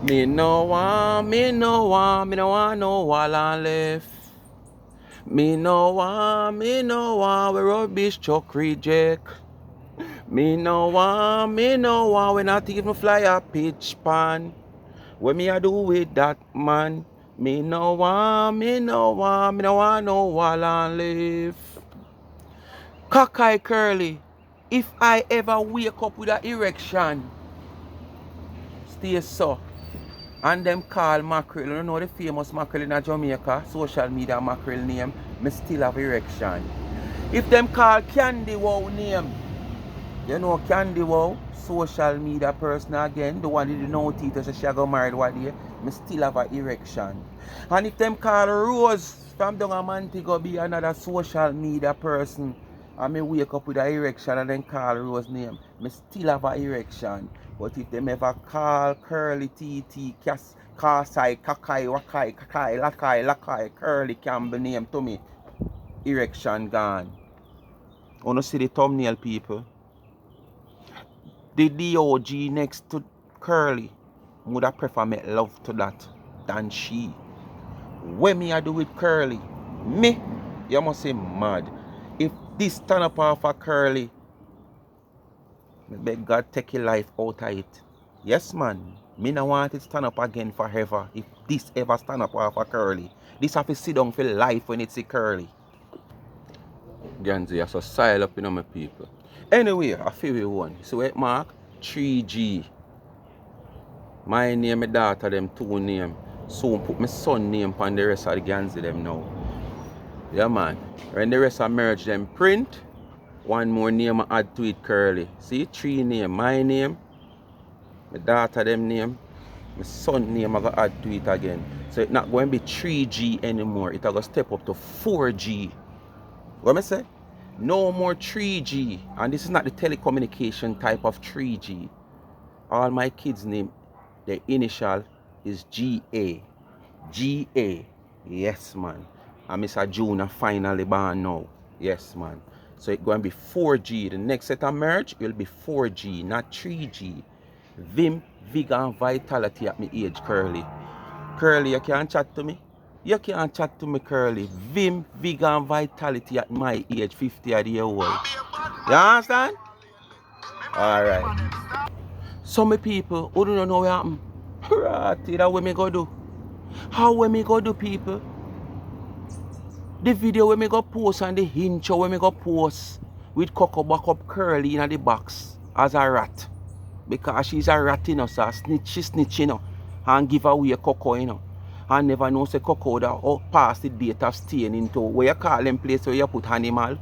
Me no want no wall and left. Me no want, we rubbish truck reject. Me no want, we not even fly a pitch pan. What me I do with that man? Me no want, me no want no wall and live. Cockeye curly, if I ever wake up with an erection, stay so. And them call mackerel, you know the famous mackerel in Jamaica, social media mackerel name, me still have erection. If them call Candy Wow name, you know Candy Wow, social media person again, the one that you know Tito so she got married one day, me still have an erection. And if them call Rose from down a Montego be another social media person, and me wake up with an erection and then call Rose name, me still have an erection. But if them ever call Curly TT, Kasai, Kakai, Wakai, Kakai, Lakai, Lakai, Curly Campbell name to me, erection gone. Wanna see the thumbnail, people? The DOG next to Curly would have prefer make love to that than she. When me I do with Curly, me, you must say mad. If this stand up off of Curly, me beg God take your life out of it. Yes man, me no want it stand up again forever. If this ever stand up off of Curly, this have to sit down for life when it's a Curly. Ganzi, I so silent up in my people. Anyway, I feel we one. So it mark 3G. My name, my daughter, them two name. Soon put my son name on the rest of the Ganzi them now. Yeah man. When the rest of merge them print, one more name I add to it Curly. See, 3 name. My name, my daughter them name, my son name I go add to it again. So it's not going to be 3G anymore. It's going to step up to 4G. What I say? No more 3G. And this is not the telecommunication type of 3G. All my kids' name, their initial is GA. GA. Yes, man. And Mr. Junior finally born now. Yes, man. So it's going to be 4G. The next set of merge will be 4G, not 3G. Vim, vigor, and vitality at my age, Curly. Curly, you can't chat to me? You can't chat to me, Curly. Vim, vigor, and vitality at my age, 50 years old. You understand? Alright. Some people who don't know what happen. Right, that what me go do. How we me go do, people? The video we me go post and the intro we me go post with Coco back up Curly in the box as a rat. Because she's a rat, you know, so she snitch, you know, and give away Coco, you know. And never know say Coco that pass the date of staying into where you call them place where you put animal.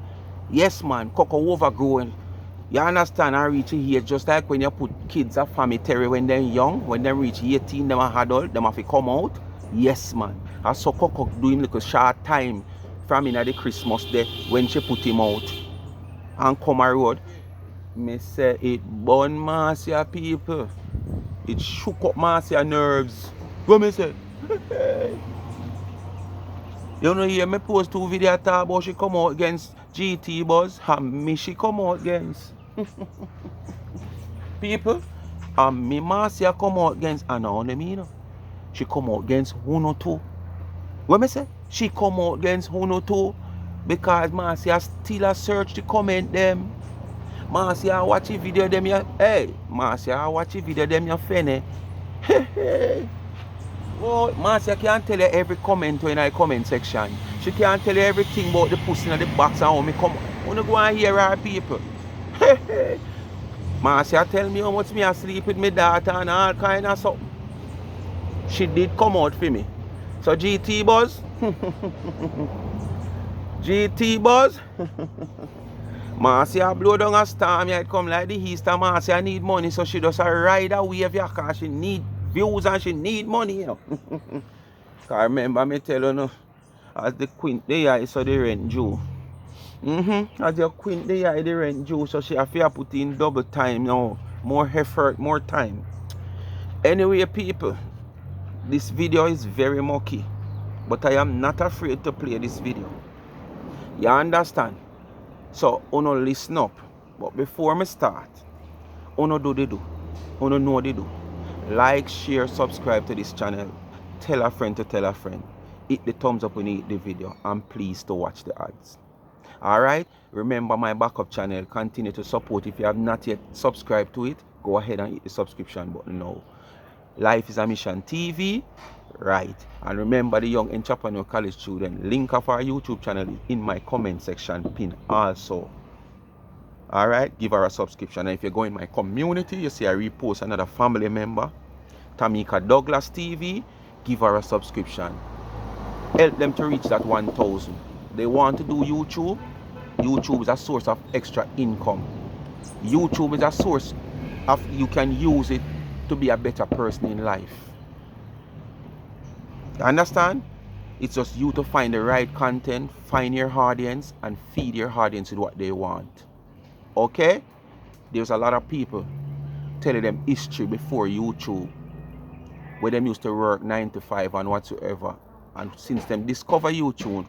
Yes man, Coco overgrown. You understand, and reach here just like when you put kids at family when they're young, when they reach 18, them are adult, them have to come out. Yes man. I saw Coco doing like a short time from in the Christmas day when she put him out and come a road. Me say it burn Marcia people. It shook up Marcia nerves. What me say? You know hear me post 2 videos talk about she come out against GT Buzz and me she come out against. People, and me Marcia come out against and now me you know. She come out against 102. What me say? She come out against 102 because Marcia still a search the comment them. Marcia watch the video them ya. Hey, Marcia watch the video them ya funny. Hey. Oh, Marcia can't tell you every comment in the comment section. She can't tell you everything about the pussy in the box and how me come. Wanna go and hear our people. Marcia tell me how much me asleep with my daughter and all kind of something. She did come out for me. So GT Buzz. GT Buzz. Marcia blow down a storm, it come like the Easter. Marcia need money, so she just a ride a wave because she need views and she need money, you know. Cause remember me tell you no, as the queen there so the rent due. As your queen there the rent due, so she have to put in double time now. More effort, more time. Anyway, people, this video is very mucky. But I am not afraid to play this video. You understand? So, uno listen up. But before me start, uno do the do. Uno know the do. Like, share, subscribe to this channel. Tell a friend to tell a friend. Hit the thumbs up when you hit the video. And please to watch the ads. Alright? Remember my backup channel. Continue to support. If you have not yet subscribed to it, go ahead and hit the subscription button now. Life is a Mission TV. Right. And remember the Young Entrepreneur College student. Link of our YouTube channel is in my comment section pin also. Alright, give her a subscription. And if you go in my community, you see I repost another family member, Tamika Douglas TV, give her a subscription. Help them to reach that 1,000. They want to do YouTube. YouTube is a source of extra income. YouTube is a source of you can use it to be a better person in life. You understand? It's just you to find the right content, find your audience, and feed your audience with what they want. Okay? There's a lot of people telling them history before YouTube, where them used to work 9 to 5 and whatsoever. And since them discover YouTube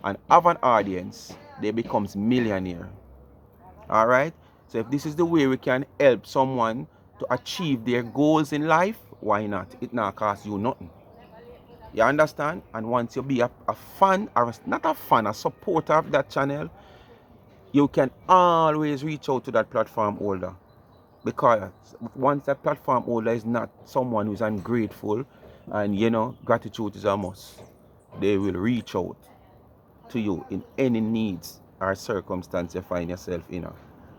and have an audience, they becomes millionaire. Alright? So if this is the way we can help someone to achieve their goals in life, why not? It not cost you nothing. You understand? And once you be a fan, or not a fan, a supporter of that channel, you can always reach out to that platform holder. Because once that platform holder is not someone who's ungrateful, and you know, gratitude is a must, they will reach out to you in any needs or circumstance you find yourself in.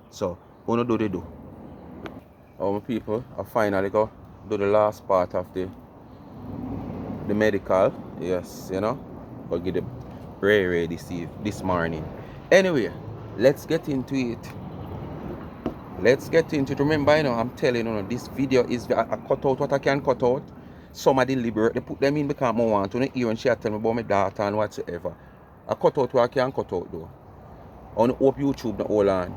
So, what do they do? Oh, my people, I finally go do the last part of the medical. Yes, you know, I'll get the prayer ready this morning. Anyway, let's get into it. Let's get into it. Remember, you know, I'm telling you, this video is I cut out what I can cut out. Some are deliberate. They put them in because I want to hear and she tell me about my data and whatsoever. I cut out what I can cut out though. I want to hope YouTube not hold on.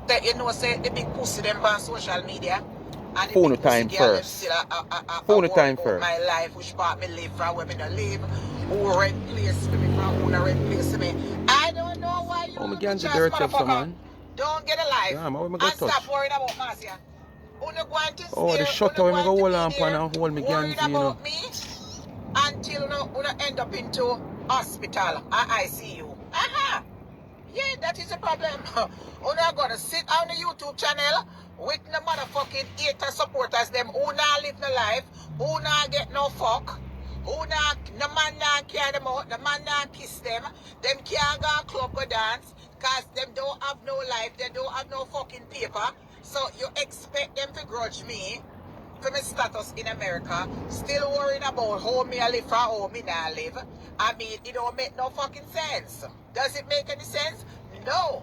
That you know, say the big pussy them on social media. And phone time first. Phone time first. My life, which part me live from, where me don't live, who rent place for me from, who not rent place for me. I don't know why you don't get motherfucker. Don't get a life. Yeah, and stop worrying about Marcia. Oh, the shutter when I go hold on and hold me worried Ganzi, you know. about me until you end up into hospital or ICU. Aha! Yeah, that is a problem. You're gonna sit on the YouTube channel with the motherfucking hater supporters, them who not live no life, who not get no fuck, who not, the man not carry them out, the man not kiss them can't go club go dance, cause them don't have no life, they don't have no fucking paper. So you expect them to grudge me for my status in America, still worrying about how me I live or how me not live. I mean, it don't make no fucking sense. Does it make any sense? No.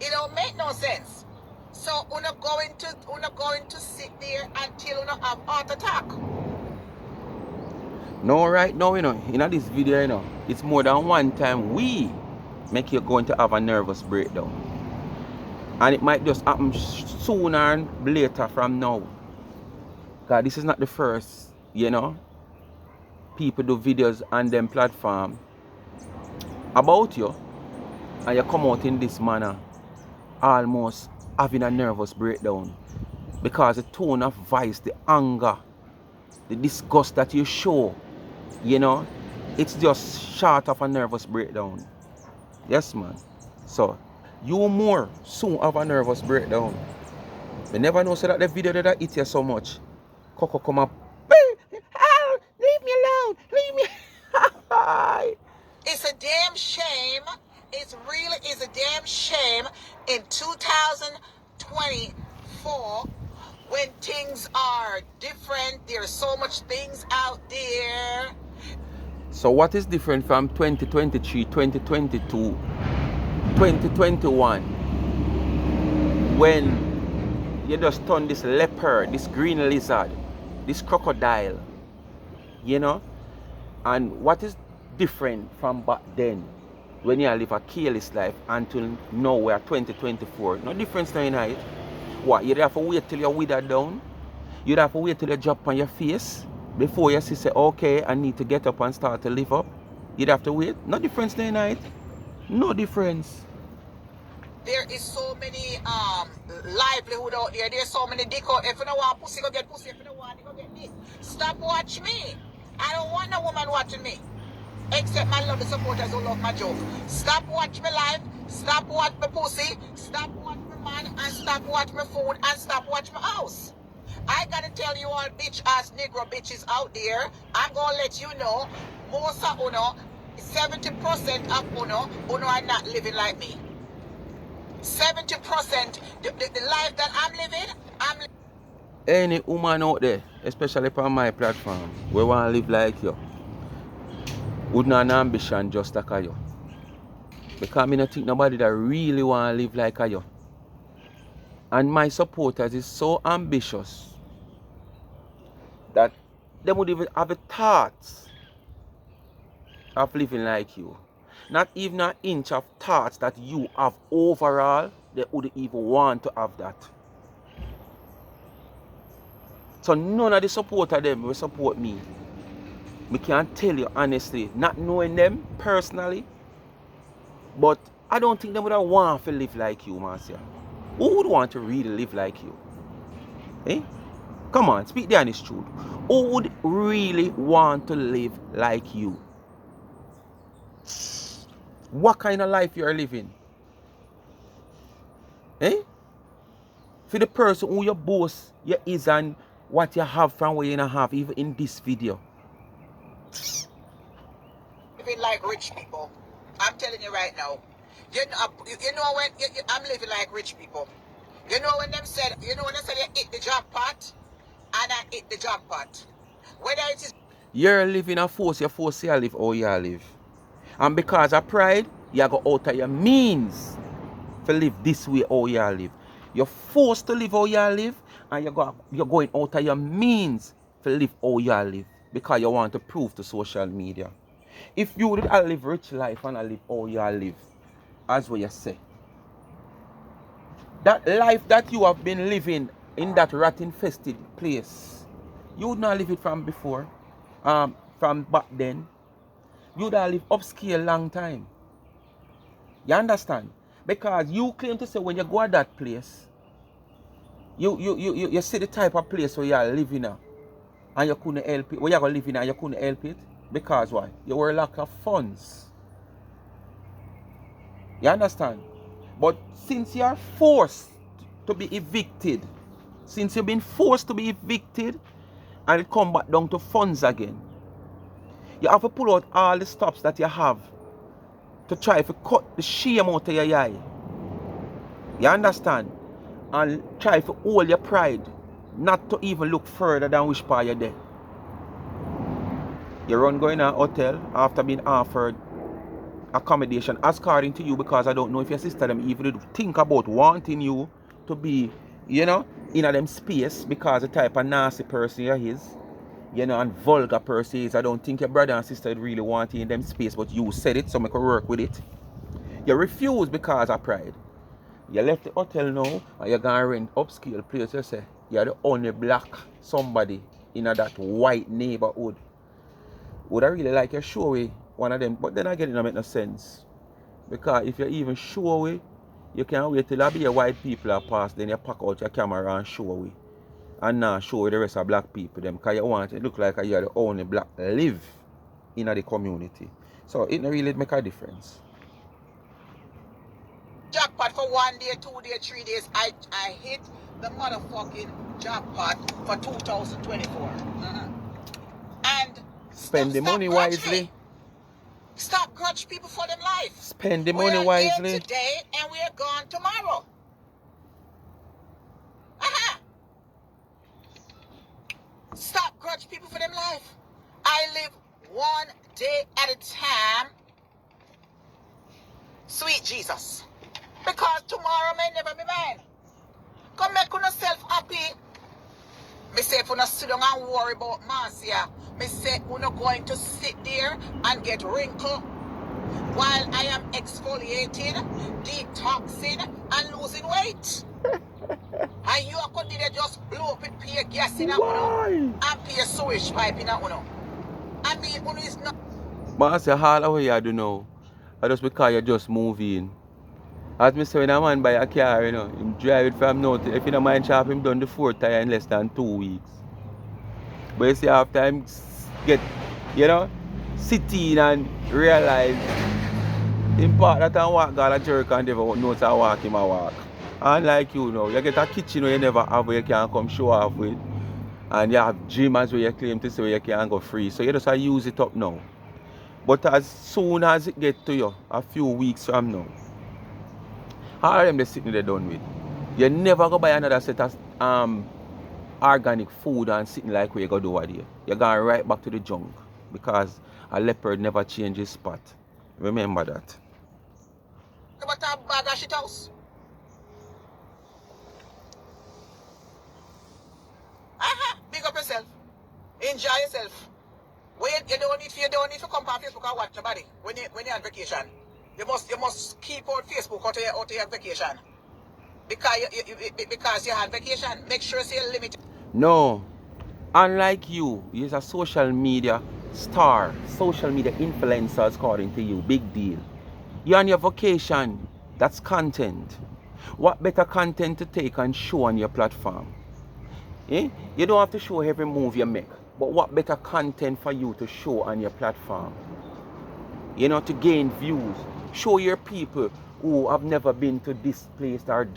It don't make no sense. So we're not going to sit there until we have heart attack. No, right now, you know, in this video, you know, it's more than one time we make you going to have a nervous breakdown. And it might just happen sooner and later from now. Because this is not the first, you know, people do videos on them platform about you, and you come out in this manner, almost having a nervous breakdown. Because the tone of voice, the anger, the disgust that you show, you know, it's just short of a nervous breakdown. Yes, man. So, you more soon have a nervous breakdown. You never know so that the video that hit you so much. Coco come up. Oh, leave me alone. Leave me. It's a damn shame. It really is a damn shame in 2024 when things are different. There's so much things out there. So what is different from 2023, 2022, 2021 when you just turn this leopard, this green lizard, this crocodile, you know? And what is different from back then when you live a careless life until now we're 2024? No difference now in it. What, you'd have to wait till you're withered down? You'd have to wait till you drop on your face before you say, okay, I need to get up and start to live up? You'd have to wait? No difference now in it. No difference. There is so many livelihood out there. There's so many dick out. If you don't want pussy, go get pussy. If you don't want it, go get stop watching me. I don't want no woman watching me. Except my lovely supporters who love my joke. Stop watching me live. Stop watching my pussy. Stop watching my man. And stop watching my food. And stop watching my house. I gotta tell you all bitch ass Negro bitches out there. I'm gonna let you know. Most of uno, 70% of uno are not living like me. 70%, the life that I'm living, Any woman out there, especially on my platform, we want to live like you, would not an ambition just like you. Because I don't think nobody that really want to live like you. And my supporters is so ambitious that they would even have a thoughts of living like you. Not even an inch of thoughts that you have overall, they wouldn't even want to have that. So none of the support of them will support me. I can't tell you honestly, not knowing them personally, but I don't think they would want to live like you, Marcia. Who would want to really live like you? Eh? Come on, speak the honest truth. Who would really want to live like you? What kind of life you are living? Eh? For the person who you boast you is and what you have from what you don't have, even in this video. living like rich people. I'm telling you right now. You know when I'm living like rich people. You know when them said, you hit the jackpot, and I hit the jackpot. Whether it is You're living a force, you force you live how you live. And because of pride, you go out of your means to live this way how you live. You're forced to live how you live, and you're going out of your means to live how you live because you want to prove to social media. If you did live rich life and live how you live, as what you say, that life that you have been living in that rat infested place, you would not live it from before, from back then. You would have lived upscale long time. You understand? Because you claim to say when you go to that place, you see the type of place where you are living in, and you couldn't help it. Where you are living and you couldn't help it. Because why? You were lack of funds. You understand? But since you are forced to be evicted, since you've been forced to be evicted, and it come back down to funds again, you have to pull out all the stops that you have to try to cut the shame out of your eye. You understand? And try to hold your pride, not to even look further than which part you're there. You run going to a hotel after being offered accommodation according to you, because I don't know if your sister them even think about wanting you to be, in them space, because the type of nasty person you is, and vulgar person is. I don't think your brother and sister really want you in them space, but you said it, so I can work with it. You refuse because of pride. You left the hotel now and you're going to rent upscale place. You say you're the only black somebody in that white neighborhood. Would I really like you show away one of them? But then again, it don't make no sense. Because if you even show away, you can't wait till there be a white people are pass, then you pack out your camera and show away. And now show the rest of black people them. Because you want it to look like you're the only black live in the community. So it don't really make a difference. jackpot for 1 day, 2 days, 3 days, I hit the motherfucking jackpot for 2024. And Spend the money wisely. Stop grudge people for their life. Spend the money wisely. We're here today and we're gone tomorrow. Stop grudge people for them life. I live 1 day at a time. Sweet Jesus. Because tomorrow may never be mine. Come make yourself happy. Me say if you not sit down and worry about Marcia, me say you're not going to sit there and get wrinkled while I am exfoliating, detoxing, and losing weight. And you are going to just blow up and pay gas in that one and pay sewage pipe in that one. I mean, one is not. Marcia, all what you do now, just because you just move in. As me say, when a man buy a car, him drive it from now to, if you don't mind shop, him done the 4th tire in less than 2 weeks. But you see, after time get, you know, sit in and realize in part that I walk God a jerk and never know to walk him a walk. Unlike you know, you get a kitchen where you never have where you can come show off with. And you have gym as where you claim to say where you can go free. So you just use it up now. But as soon as it get to you, a few weeks from now, all of them they sitting there done with. You never go buy another set of organic food and sitting like where you go do over there. You're going right back to the junk because a leopard never changes spot. Remember that. But a bag of shit house. Big up yourself. Enjoy yourself. You don't need to come on Facebook and watch nobody when you're on vacation. You must keep on Facebook out of your vacation. Because you're on vacation. Make sure you're limited. No. Unlike you, you're a social media star, social media influencer according to you. Big deal. You're on your vacation. That's content. What better content to take and show on your platform? Eh? You don't have to show every move you make. But what better content for you to show on your platform? You know, to gain views. Show your people who have never been to this place or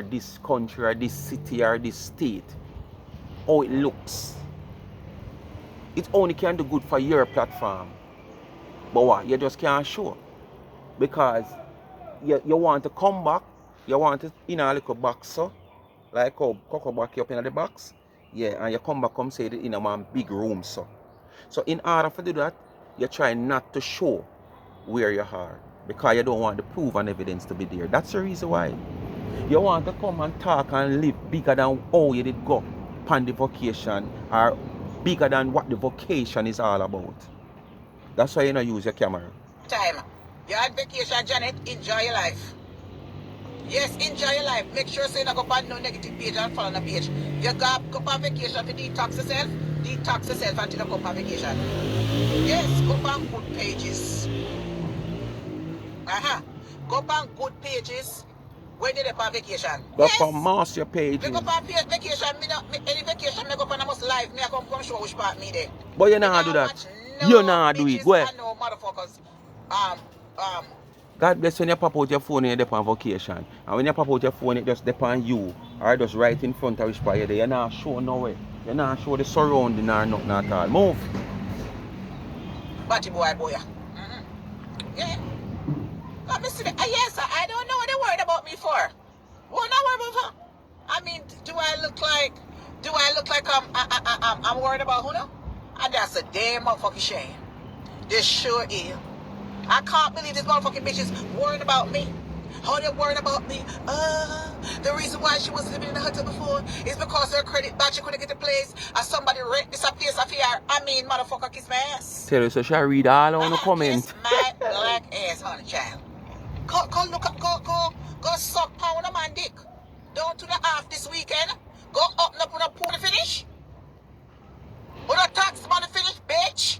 this country or this city or this state how it looks. It only can do good for your platform. But what? You just can't show. Because you want to come back. You want to in a little box, so like how Coco back you up in the box. Yeah, and you come back come say it in a one big room, so. So in order to do that, you try not to show where you are. Because you don't want the proof and evidence to be there. That's the reason why. You want to come and talk and live bigger than how you did go on the vacation or bigger than what the vacation is all about. That's why you don't use your camera. Time. You're on vacation, Janet. Enjoy your life. Yes, enjoy your life. Make sure you don't go on no negative page and follow the page. You go on vacation to detox yourself until you go on vacation. Yes, go on good pages. Go on good pages when you're on vacation. Go yes. on master pages. Me go on vacation, any vacation, me go on almost live, me I come show which part me there. But you not do that. You not do it. Go ahead. No motherfuckers. God bless when you pop out your phone and you're on vacation. And when you pop out your phone, it just depends on you. Or just right in front of which part you're there. You're not show nowhere. You're not show the surrounding or nothing at all. Move. Batty boy. Yeah. Let me see. Yes, I don't know what they're worried about me for. What not worried about? I mean, do I look like I'm worried about who now? And that's a damn motherfucking shame. This sure is. I can't believe this motherfucking bitch is worried about me. How they worried about me? The reason why she was living in the hotel before is because her credit badge she couldn't get the place. And somebody rent this place off here. I mean, motherfucker, kiss my ass. Tell you, so shall read all on the comment. Kiss my black ass, honey child. Go suck pound a man dick. Down to the half this weekend. Go up and put a pool to finish. Put a tax money finish, bitch.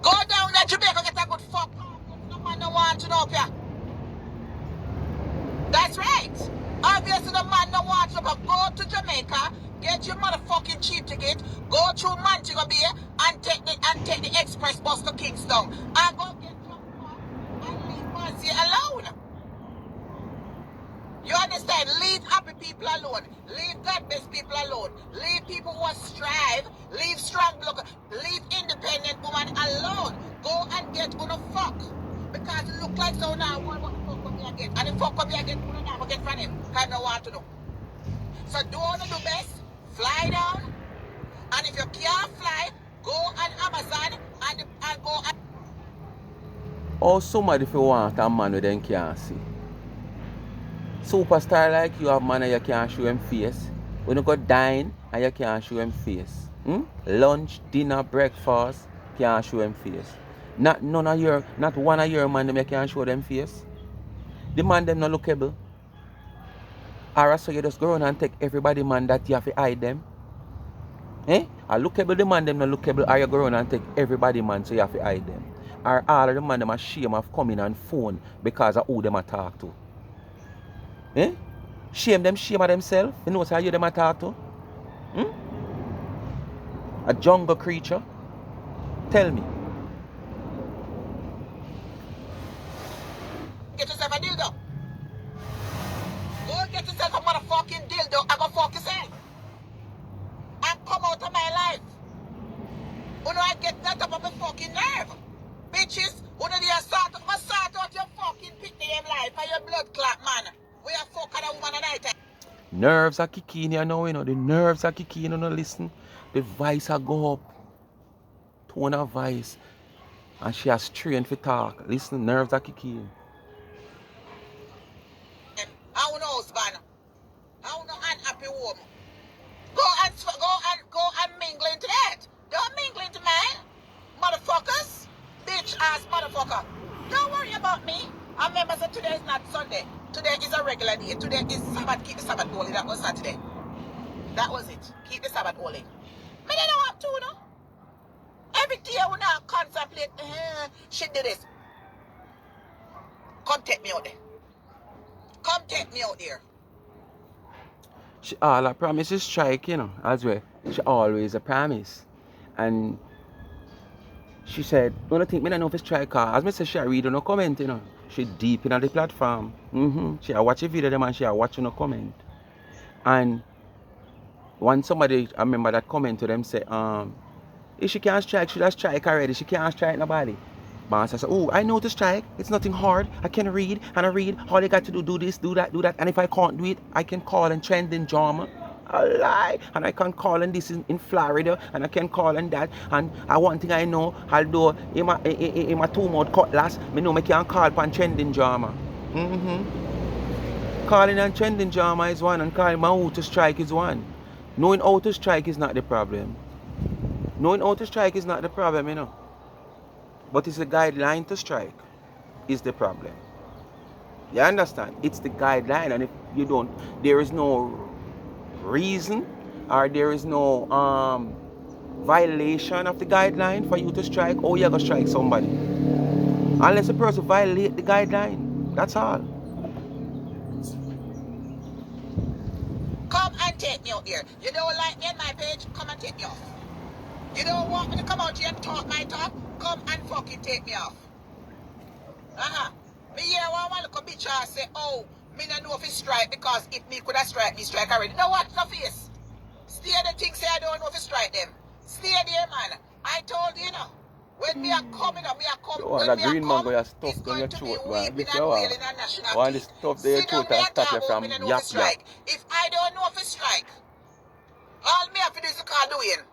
Go down to Jamaica, get a good fuck. No man no want to know up here. That's right. Obviously the man no want to go to Jamaica, get your motherfucking cheap ticket, go through Montego Bay and take the express bus to Kingston. And go get your fuck and leave Marcy alone. You understand? Leave happy people alone. Leave God-blessed people alone. Leave people who strive. Leave strong blood. Leave independent woman alone. Go and get on a fuck. Because it look like so now what the fuck will you get? And the fuck will you get? Who not will get from him? Because no want to know. So do all the best. Fly down. And if you can't fly, go on Amazon and go and... Or somebody if you want a man with them can't see. Superstar like you have man and you can't show him face. When you go dine and you can't show him face. Lunch, dinner, breakfast, can't show him face. Not one of your man them you can't show them face. The man them not lookable. Or so you just go around and take everybody man that you have to hide them. Or lookable the man them not lookable, or you go around and take everybody man so you have to hide them. Or all of the man them ashamed of coming on phone because of who them a talk to. Shame of themselves. You know how you them a talk to? A jungle creature? Tell me. Get yourself a dildo. Go get yourself a motherfucking dildo and go fuck yourself. And come out of my life. I get that up of my fucking nerve. Bitches, they sort out your fucking picnic life and your blood clot, man. We are fucking a woman tonight. Nerves are kicking you now, The nerves are kicking you, listen. The voice are go up. Tone of voice. And she has trained for talk. Listen, nerves are kicking. I want no husband. I want no unhappy woman. Go and mingle into that. Don't mingle into mine. Motherfuckers. Bitch ass motherfucker. Don't worry about me. I remember that today is not Sunday. Today is a regular day. Today is Sabbath. Keep the Sabbath holy. That was Saturday. That was it. Keep the Sabbath holy. Me they don't have to, no? Every day I wanna contemplate, shit do this. Come take me out there. Come take me out there. She all a promise is strike, as well. She always a promise. And she said, don't think me don't know if it's strike her. As me say, she read no comment, She deep in the platform. She a watch a video them and she a watch no comment. And when somebody, I remember that comment to them say, if she can't strike, she just strike already. She can't strike nobody. But I said, oh, I know to strike. It's nothing hard. I can read and I read. All you got to do this, do that, do that. And if I can't do it, I can call and trend in drama. A lie. And I can call and this in Florida. And I can call and that. And one thing I know, although in my 2-mouth cutlass, I know I can call and trending drama. Calling and trending drama is one. And calling my how to strike is one. Knowing how to strike is not the problem. Knowing how to strike is not the problem, But it's the guideline to strike is the problem. You understand? It's the guideline, and if you don't, there is no reason or there is no violation of the guideline for you to strike, or you're going to strike somebody. Unless a person violate the guideline. That's all. Come and take me out here. You don't like me on my page? Come and take me off. You don't want me to come out here and talk my talk? Come and fucking take me off. Me hear one little bitch say, oh, me don't know if it's strike because if me could have strike, me strike already. You know what? No face. Stay the thing say I don't know if it's strike them. Stay there, man. I told you, when me are coming up, me are coming. When that green come, man go stuff it's down your going to be throat, weeping and wailing and gnashing of One the teeth. stuff there your Sit down throat and there stop you talk from about me don't know if yap it's yap. strike. If I don't know if it's strike, all me have to do is to call Dwayne.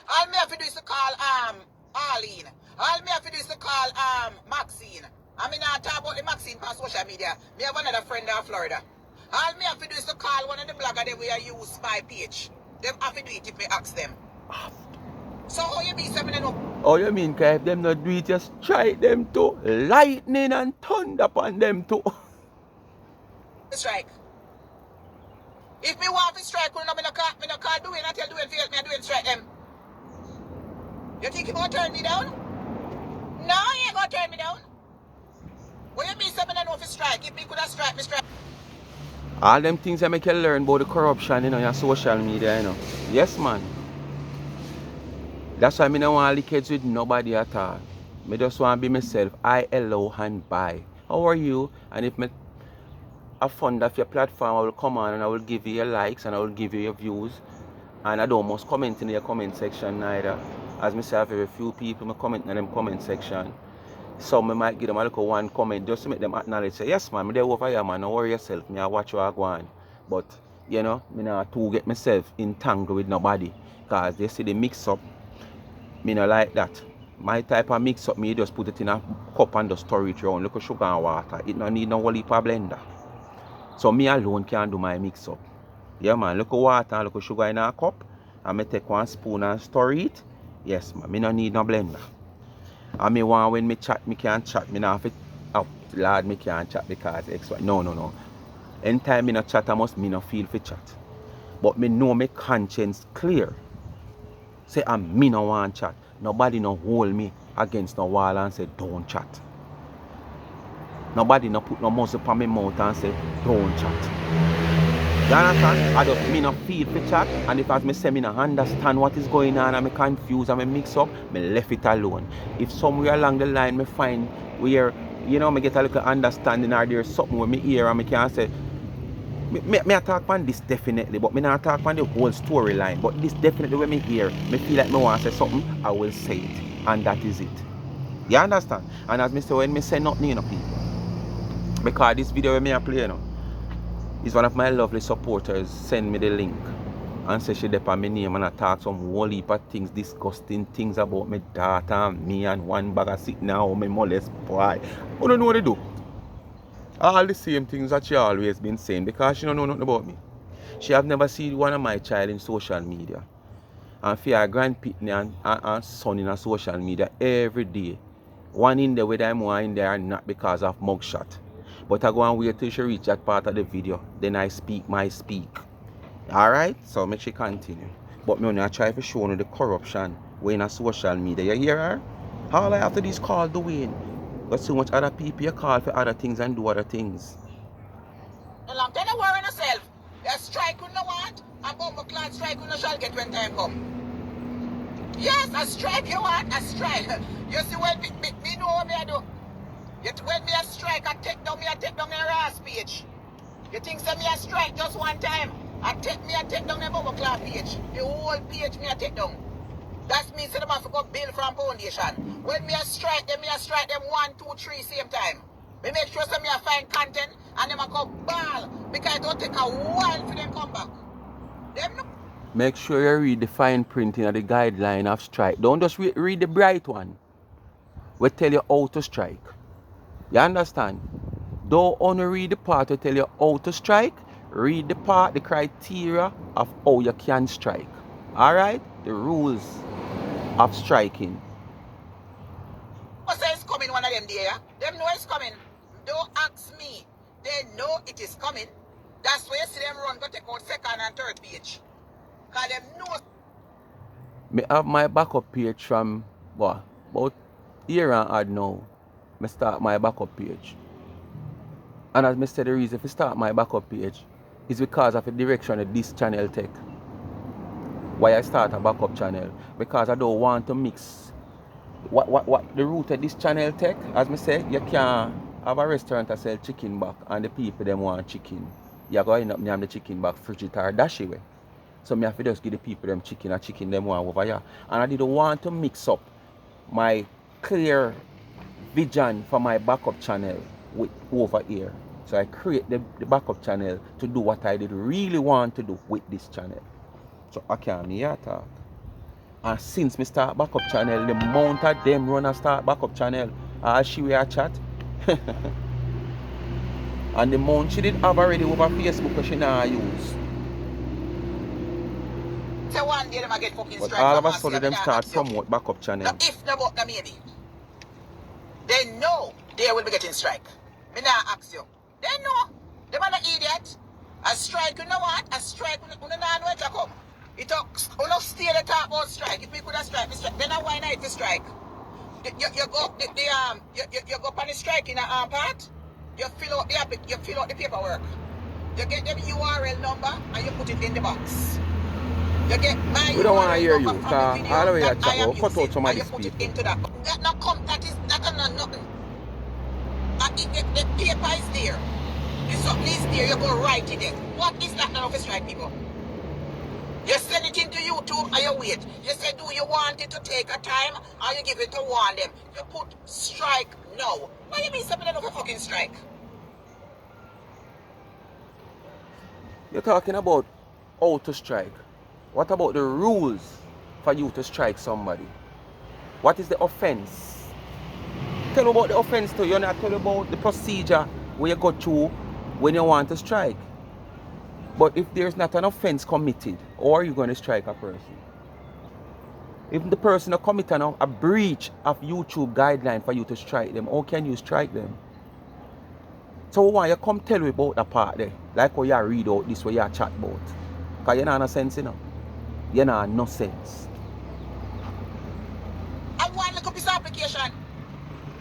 All me have to do is to call Arlene. All me have to do is to call Maxine. I mean, I talk about the Maxine on social media. Me have another friend in Florida. All me have to do is to call one of the bloggers that we use my page. Them have to do it if me ask them. So how you be something know? Oh, you mean if them not do it, just strike them too? Lightning and thunder upon them too. Strike. If me want to strike, me no call Dwayne. I tell Dwayne to help me and Dwayne strike them. You think he gonna turn me down? No, he ain't gonna turn me down. What you mean something I know if strike? If me could have strike, me strike. All them things that make you learn about the corruption, your social media, Yes, man. That's why I don't want to lick heads with nobody at all. I just want to be myself. I, hello, and bye. How are you? And if me a fund of your platform, I will come on and I will give you your likes and I will give you your views. And I don't must comment in your comment section neither. As I say, I have very few people I comment in them comment section. Some I might give them a little one comment just to make them acknowledge, say, yes man, I'm there over here man, don't worry yourself, I watch you go on. But, me not to get myself entangled with nobody. Because they see the mix up, me not like that. My type of mix up, me just put it in a cup and just store it around, look at sugar and water. It don't need no whole heap of blender. So me alone can do my mix up. Yeah man, look at water and look at sugar in a cup. And me take one spoon and store it. Yes man, me no need no blender. And me want when me chat, me can't chat. Me not have to, oh Lord, me can't chat because X, Y. No. Anytime me no chat, I must me no feel for chat. But me know my conscience clear. Say and me no want chat. Nobody no hold me against no wall and say don't chat. Nobody no put no muzzle on my mouth and say don't chat. You understand? I just me not feel for chat, and if as me say me not understand what is going on and me confused and me mix up, me left it alone. If somewhere along the line me find where me get a little understanding or there's something where me hear and me can say me talk on this definitely, but me not talk on the whole storyline. But this definitely when me hear, me feel like me want to say something, I will say it, and that is it. You understand? And as me say, when me say nothing, people, because this video where me a play, is one of my lovely supporters send me the link and say she dep on my name and I talk some whole heap of things, disgusting things about my daughter and me and one bag of sitting now my molest boy. I don't know what to do. All the same things that she always been saying because she don't know nothing about me. She have never seen one of my child in social media. And for her grandpitney and son in a social media every day. One in there whether I'm one in there or not because of mugshot. But I go and wait till she reach that part of the video. Then I speak my speak. Alright? So make she continue. But me only try to show you the corruption way in a social media. You hear her? All I have to do is call Dwayne. But so much other people you call for other things and do other things. Long time worry yourself. The strike you know what? A bumper class strike you know shall get when time come. Yes, a strike you want, a strike. You see when me know what me I do. Yet when me a strike, I take down the Ross page. You think so me a strike just one time? I take down the bubble class page. The whole page me I take down. That means them have to go build from foundation. When me a strike them 1, 2, 3 same time. Me make sure some me a find content and them a go ball because it don't take a while for them come back. Them no. Make sure you read the fine print in the guideline of strike. Don't just read the bright one. We tell you how to strike. You understand? Don't only read the part to tell you how to strike. Read the part, the criteria of how you can strike. Alright? The rules of striking. Who say it's coming one of them there? Them know it's coming. Don't ask me. They know it is coming. That's why you see them run go take out second and third page. Cause them know. Me have my backup page from what? About year and odd now. Me start my backup page. And as I said, the reason to start my backup page is because of the direction that this channel take. Why I start a backup channel? Because I don't want to mix what the route of this channel take. As I say, you can't have a restaurant that sell chicken back and the people them want chicken. You're going to end up name the chicken back frigid or dashy way. So me have to just give the people them chicken and chicken them want over here. And I didn't want to mix up my clear vision for my backup channel with over here. So I create the backup channel to do what I did really want to do with this channel. So I can't me here talk. And since me start backup channel, the amount of them run and start backup channel, all she will chat. And the amount she did have already over Facebook because she not use. So one day them a get fucking But strike. all of a sudden them start promote backup channel. Now if no but maybe. They know they will be getting strike. Me now ask you. They know. They are not idiot. A strike, you know what? A strike, you know where to come. It don't stay the talk about strike. If we could have strike, then why not the strike? You go you go on the strike in a part. You fill out the paperwork. You get them URL number and you put it in the box. You get my We don't want to hear you, because all the way at chat, we'll cut out some of these put it people. into that. That not come, that is not nothing. The paper is there. The something is there, you go write it in. What is that now for strike people? You send it into YouTube and you wait. You say, do you want it to take a time or you give it to warn them? You put strike now. What do you mean something of a fucking strike? You're talking about how to strike. What about the rules for you to strike somebody? What is the offense? Tell about the offense too. You're not telling about the procedure where you go through when you want to strike. But if there's not an offense committed, how are you going to strike a person? If the person commit a breach of YouTube guideline for you to strike them, how can you strike them? So why you come tell me about the part there? Like how you read out this way you chat about. Because you not no sense, you know. You not no sense. I want to look up this application.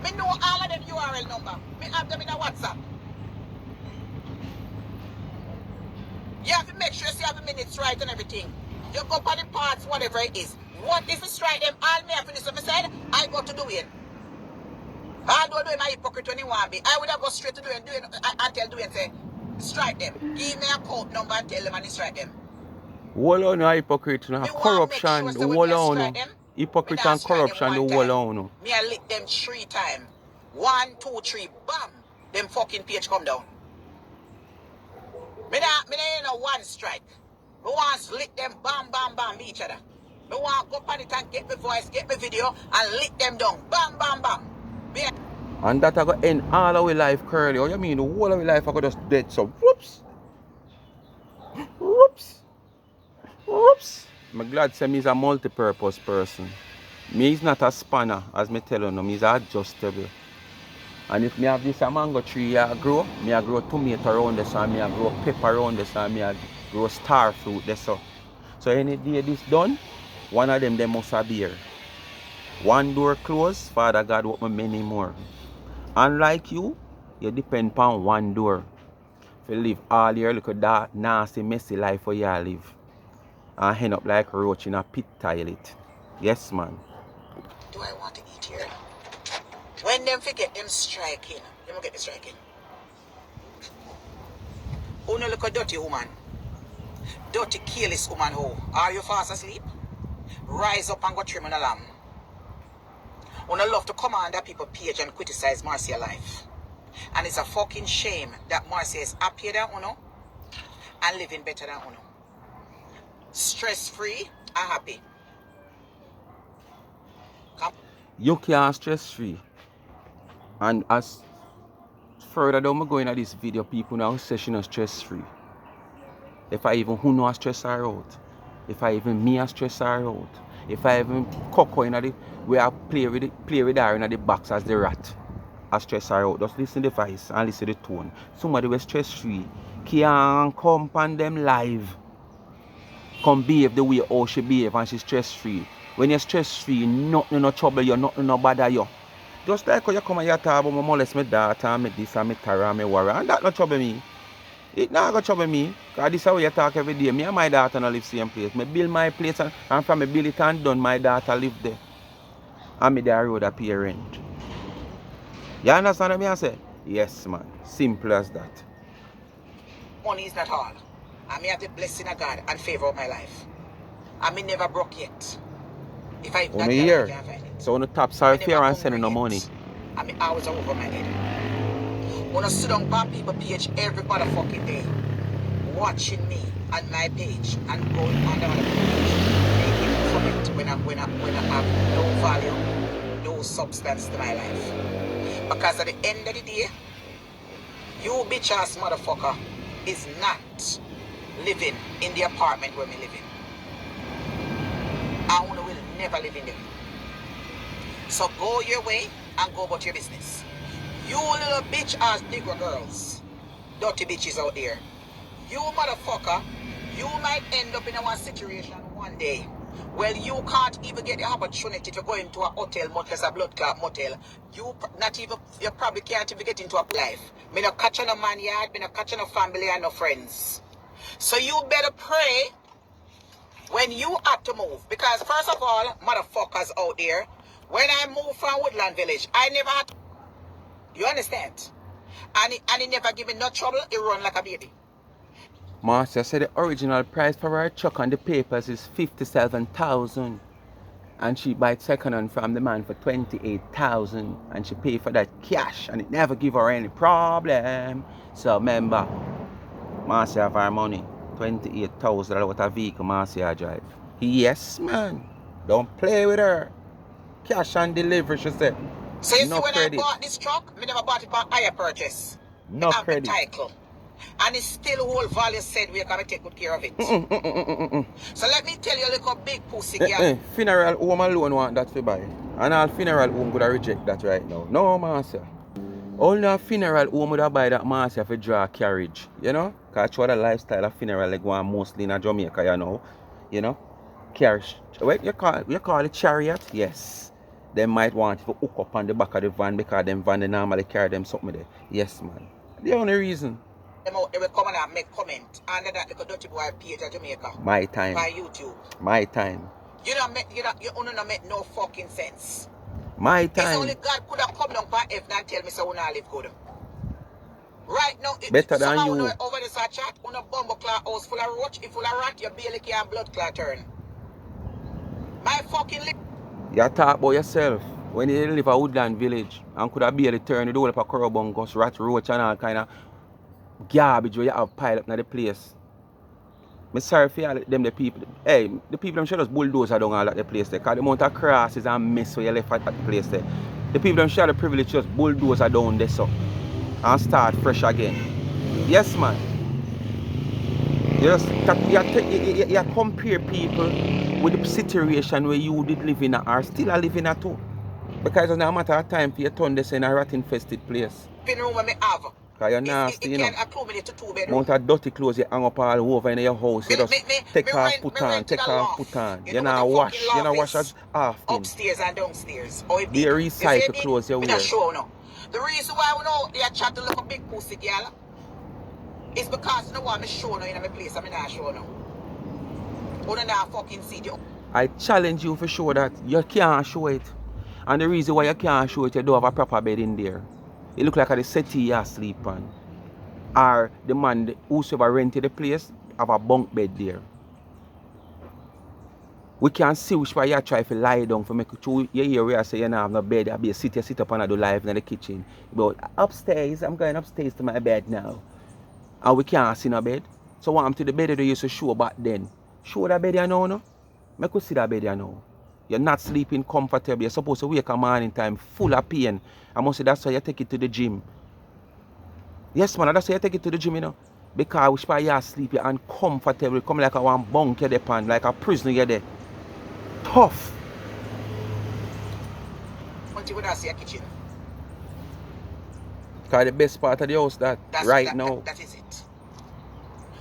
Me know all of them URL number. Me have them in a WhatsApp. You have 7 minutes right and everything. You go on the parts, whatever it is. What if we strike them? All me after this, so I said, I go to do it. I don't do my hypocrite when you want me. I would have go straight to do it, and tell do it, say, strike them. Give me a code number and tell them and strike them. Wall on hypocrite and corruption, the wall on hypocrite and corruption, the wall on. Me I lick them 3 times. 1, 2, 3, bam. Them fucking page come down. Me nah one strike. Me want to lick them bam bam bam be each other. Me want to go on it and get my voice, get my video and lick them down. Bam bam bam. And that I go end all our life curly. Oh, you mean the whole of our life I go just dead so whoops. Whoops. Whoops. I'm glad say me is a multi-purpose person. Me is not a spanner, as me tell you, me is adjustable. And if me have this a mango tree I grow, me I grow tomato around this and me I grow pepper around this and me I grow star fruit this so. So any day this done, one of them must have beer. One door closed, Father God open many more. Unlike you depend upon one door. If you live all your little dark, nasty, messy life where you live. And end up like a roach in a pit toilet. Yes, man. Do I want to eat here? When them forget them striking, them get me striking. Who no look a dirty woman? Dirty, careless woman who? Are you fast asleep? Rise up and go trim an alarm. Una love to come on that people page and criticize Marcia life. And it's a fucking shame that Marcia is happier than Uno and living better than Uno. Stress-free and happy. You can't stress-free. And as further down I go into this video, people now say she not stress-free. If I even who know stress her out. If I even me stress her out. If I even cocoa in the where I play with her in the box as the rat. I stress her out. Just listen to the voice and listen to the tone. Somebody was stress-free can come on them live. Come behave the way how she behave and she's stress-free. When you're stress-free, nothing no trouble you, nothing no bother you. Just like how you come and you talk about me molest my daughter and me this and me terror and me worry. And that no trouble me. It not go trouble me. Because this is how you talk every day. Me and my daughter no live same place. Me build my place and from me build it and done, my daughter live there. And me there road a pay rent. You understand what I say? Yes, man. Simple as that. Money is not all. I may have the blessing of God and favor of my life. I may never broke yet. If I not here. I can't find it. So on the top sorry fear and sending no money. I mean hours over my head. When I sit on bad people page every motherfucking day, watching me on my page and going on the other page, making comment when I have no value, no substance to my life. Because at the end of the day, you bitch ass motherfucker is not living in the apartment where we live in. I will never live in there. So go your way and go about your business. You little bitch ass nigger girls, dirty bitches out there. You motherfucker, you might end up in a situation one day. Well, you can't even get the opportunity to go into a hotel, much as a blood clot motel. You probably can't even get into a life. Me not catching a man yard, me not catching a family and no friends. So you better pray when you have to move. Because first of all, motherfuckers out there, when I moved from Woodland Village, I never had to, you understand? And it never give me no trouble, it run like a baby. Marcia said the original price for her truck on the papers is 57,000. And she buy it second hand from the man for 28,000. And she pay for that cash and it never give her any problem. So remember, Marcia have her money. 28,000 what a vehicle Marcia drive. Yes, man. Don't play with her. Cash on delivery, she said. So you no see when credit. I bought this truck, I never bought it for higher purchase. No credit. Title. And it's still whole value said we are going to take good care of it. So let me tell you a little big pussy girl. Funeral home alone want that to buy. And all funeral home would reject that right now. No, Marcia. Only a funeral home would buy that Marcia for draw carriage. You know? Because that's the lifestyle of funeral like one mostly in Jamaica, you know. You know? Carriage. What you call it chariot? Yes. They might want to hook up on the back of the van because them van they normally carry them something there. Yes, man. The only reason. them out, they will come and make comment under that little dirty boy page at Jamaica. My time. By YouTube. My time. You don't make no fucking sense. My It's time. only God could have come down from heaven and tell me so when I live good. Right now, Better than you. Over this chat, on a bumble clock house full of roach, if full of rat, your belly can blood clot turn. My fucking lip. You talk about yourself. When you live a woodland village and could have barely turn the door up a corobungus, rat, roach and all kind of garbage where you have piled up in the place. I'm sorry for all them the people. Hey, the people them should just bulldozer down all at the place there. Because the amount of crosses and mess where you left at the place there. The people them should have the privilege just bulldozer down there so. And start fresh again. Yes man. You compare people with the situation where you did live in or still are living at too. Because it's not a matter of time for you turn this in a rat infested place. Room where me have. Because you're nasty, you know. It Amount of dirty clothes you hang up all over in your house. You just take off, put on, take off, put on. You not wash. You not wash as often. Upstairs and downstairs. They recycle clothes you wear. The reason why we know they chat to look a big pussy girl is because you know what I'm showing you in my place. I'm not showing you. You don't fucking see you. I challenge you for sure that you can't show it. And the reason why you can't show it, you don't have a proper bed in there. It look like a settee you sleep on. Or the man whosoever rented the place have a bunk bed there. We can see which way you try to lie down for make you hear where I say you don't have no bed. I'll be a sit up and I do live in the kitchen. But upstairs, I'm going upstairs to my bed now. And we can't see no bed. So what I'm to the bed they used to show back then. Show that bed you know, no? Make you see that bed you know. You're not sleeping comfortably. You're supposed to wake a morning time full of pain. I must say that's why you take it to the gym. Yes, man, that's why you take it to the gym, you know. Because which part you sleep, you're uncomfortable. Come like a one bunk you're there, like a prisoner you're there. Tough. What you would I see a kitchen? Because the best part of the house that now. That is it.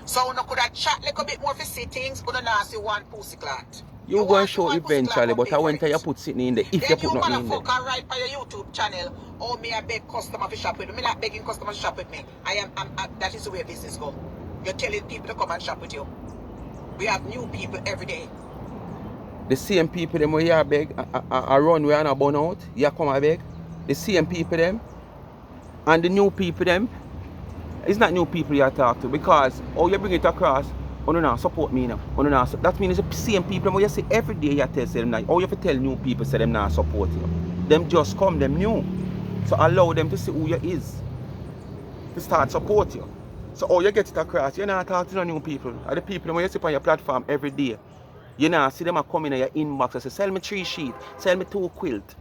So no could I chat like a bit more for settings, but not see one pussy clot. You go and show eventually, but I went to you put sitting in there if you put nothing in there. Then you motherfucker write on your YouTube channel, oh me I beg customer to shop with me. I'm not begging customers to shop with me. That is the way business go. You're telling people to come and shop with you. We have new people every day. The same people them where you beg, I run where I burn out, you come and beg. The same people them, and the new people them, it's not new people you talk to because you bring it across, you not support me now. That means it's the same people where you see every day you tell them that, you have to tell new people say them not support you. Them just come, them new. So allow them to see who you is. To start support you. So you get it across, you're not talking to new people. Are the people when you see on your platform every day. You know, see them come in your inbox and say, sell me 3 sheets, sell me 2 quilt.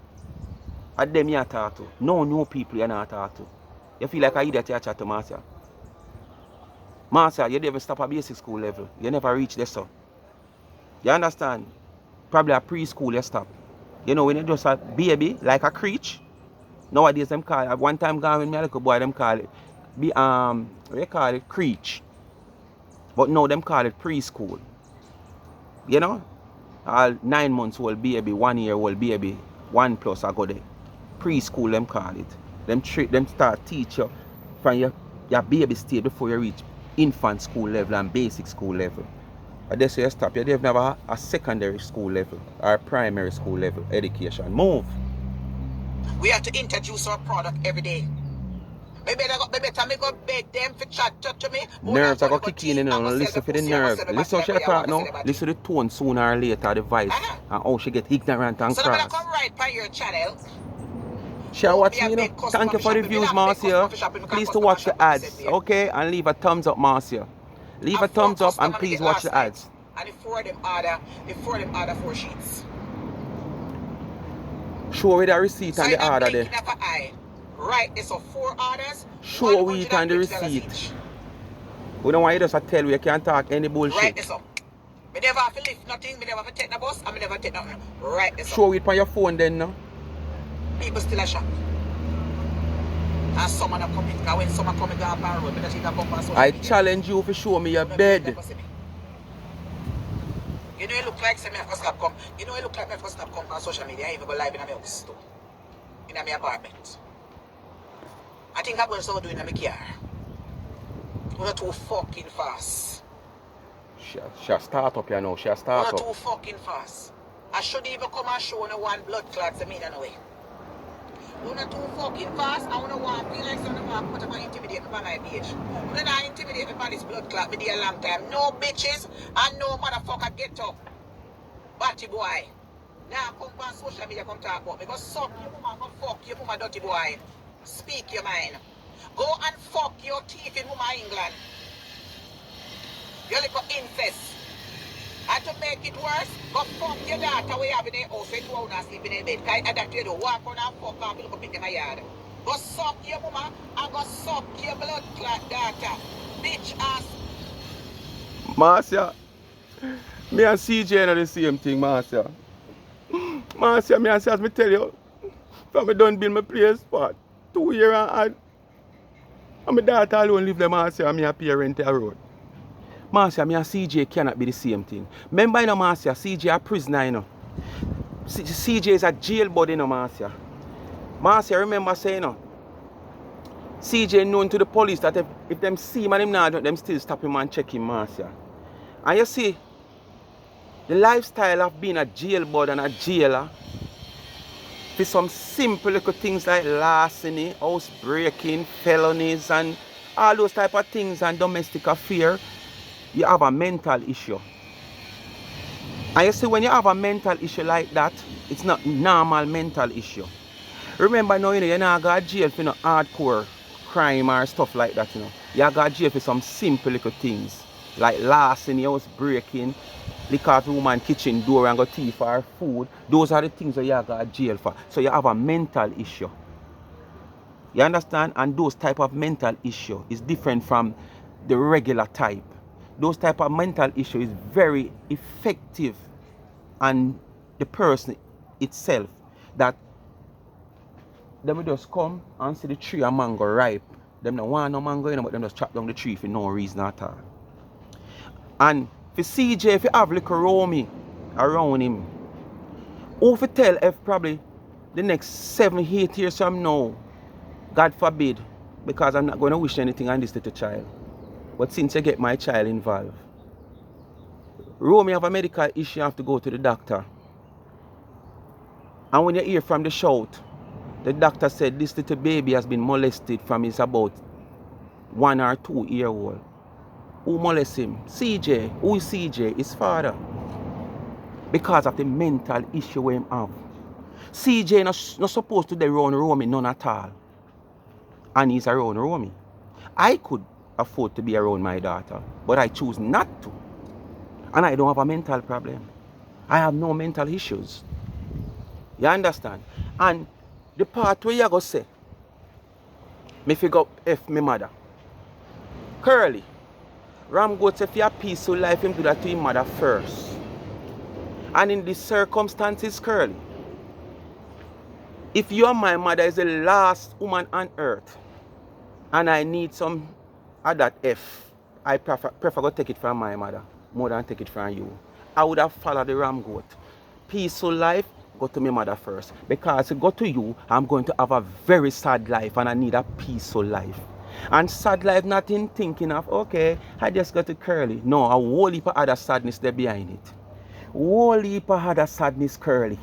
And them you talk to. No new people you not talk to. You feel like a idiot you chat to Marcia. Marcia, you never stop at basic school level. You never reach there, so. You understand? Probably at preschool you stop. You know, when you just a baby, like a creech. Nowadays them call it, one time gone with me a little boy, them call it, what they call it, creech. But now them call it preschool. You know, all 9 months old baby, 1 year old baby, 1+ I go there. Preschool them call it. Them start teach you from your baby stage before you reach infant school level and basic school level. And they say you stop, you don't have a secondary school level or a primary school level education. Move. We have to introduce our product every day. Maybe better me go beg them for chat to me. Nerves are going to kick in, you know. Listen for the nerves. Listen to she talk now. Listen to the tone sooner or later, the voice. And how she get ignorant and cross. So I'm going to write on your channel. Share watch me, you know. Thank you for the views, Marcia. Please to watch the ads, okay? And leave a thumbs up, Marcia. Leave a thumbs up and please watch the ads. And the 4 of them order 4 sheets. Show me the receipt and the order there. Right, it's 4 orders. Show it and the receipt. We don't want you just to tell you can't talk any bullshit. Right, this up. Me never have to lift nothing, me never have to take the bus, and me never take nothing. Right, this up. Show it on your phone then now. People still a shop. And someone are coming, because when someone coming down the road, because she can come past. I challenge you to show me your bed. You know it look like me have to stop come. You know it look like me have to stop come on social media. I even go live in my house too. In my apartment. I think I'm going to start doing it in my car. You're too fucking fast. She start up, you know. She start You're up. too fucking fast. I shouldn't even come and show no one blood clots. I mean, anyway. You're too fucking fast. I don't want to feel like someone want to put up and intimidate me by my page. You're not intimidate me by this blood clot me there a long time. No bitches and no motherfucker get up. Batty boy. Now come on social media come talk about me. Go suck your mama, go fuck your mama, dirty boy. Speak your mind. Go and fuck your teeth in mama England. You little incest. And to make it worse, go fuck your daughter we have in the house when you are not sleeping in bed. Because that you do walk on and fuck off, you look up in my yard. Go suck your mama and go suck your blood clot daughter. Bitch ass. Marcia, me and CJ know the same thing, Marcia. Marcia, me and as me tell you, from me done build my place for 2 years and my daughter alone live there, Marcia, and me a parent a road. Marcia, me and CJ cannot be the same thing. Remember, you know, Marcia, CJ a prisoner, you know. CJ is a jail body, you know, Marcia. Marcia, remember saying, you know, CJ known to the police that if them see him and him not, them still stop him and check him, Marcia. And you see, the lifestyle of being a jailbird and a jailer for some simple little things like larceny, house breaking, felonies and all those type of things and domestic affair, you have a mental issue. And you see, when you have a mental issue like that, it's not normal mental issue. Remember now, you know, you're not going to jail for no hardcore crime or stuff like that, you know. You go to jail for some simple little things like larceny, house breaking, lick off the woman's kitchen door and go thief her food. Those are the things that you go to jail for. So you have a mental issue. You understand? And those type of mental issue is different from the regular type. Those type of mental issue is very effective on the person itself. That them will just come and see the tree of mango ripe. Them don't want no mango, you know, but them just chop down the tree for no reason at all. And for CJ, if you have little Romy around him, who if you tell if probably the next 7-8 years from now, God forbid, because I'm not going to wish anything on this little child. But since you get my child involved, Romy have a medical issue, you have to go to the doctor. And when you hear from the shout, the doctor said this little baby has been molested from his about 1 or 2 year old. Who molest him? CJ. Who is CJ? His father. Because of the mental issue we have. CJ not supposed to be around Romy none at all. And he's around Romy. I could afford to be around my daughter, but I choose not to. And I don't have a mental problem. I have no mental issues. You understand? And the part where you go say, me figure F my mother. Curly. Ram go say for a peaceful life, him do that to his mother first. And in these circumstances, Curly, if you and my mother is the last woman on earth, and I need some of that F, I prefer to take it from my mother more than take it from you. I would have followed the ram goat. Peaceful life, go to my mother first. Because if I go to you, I'm going to have a very sad life and I need a peaceful life. And sad life not in thinking of, okay, I just got to Curly. No, a whole heap of other sadness there behind it. Whole heap of other sadness, Curly.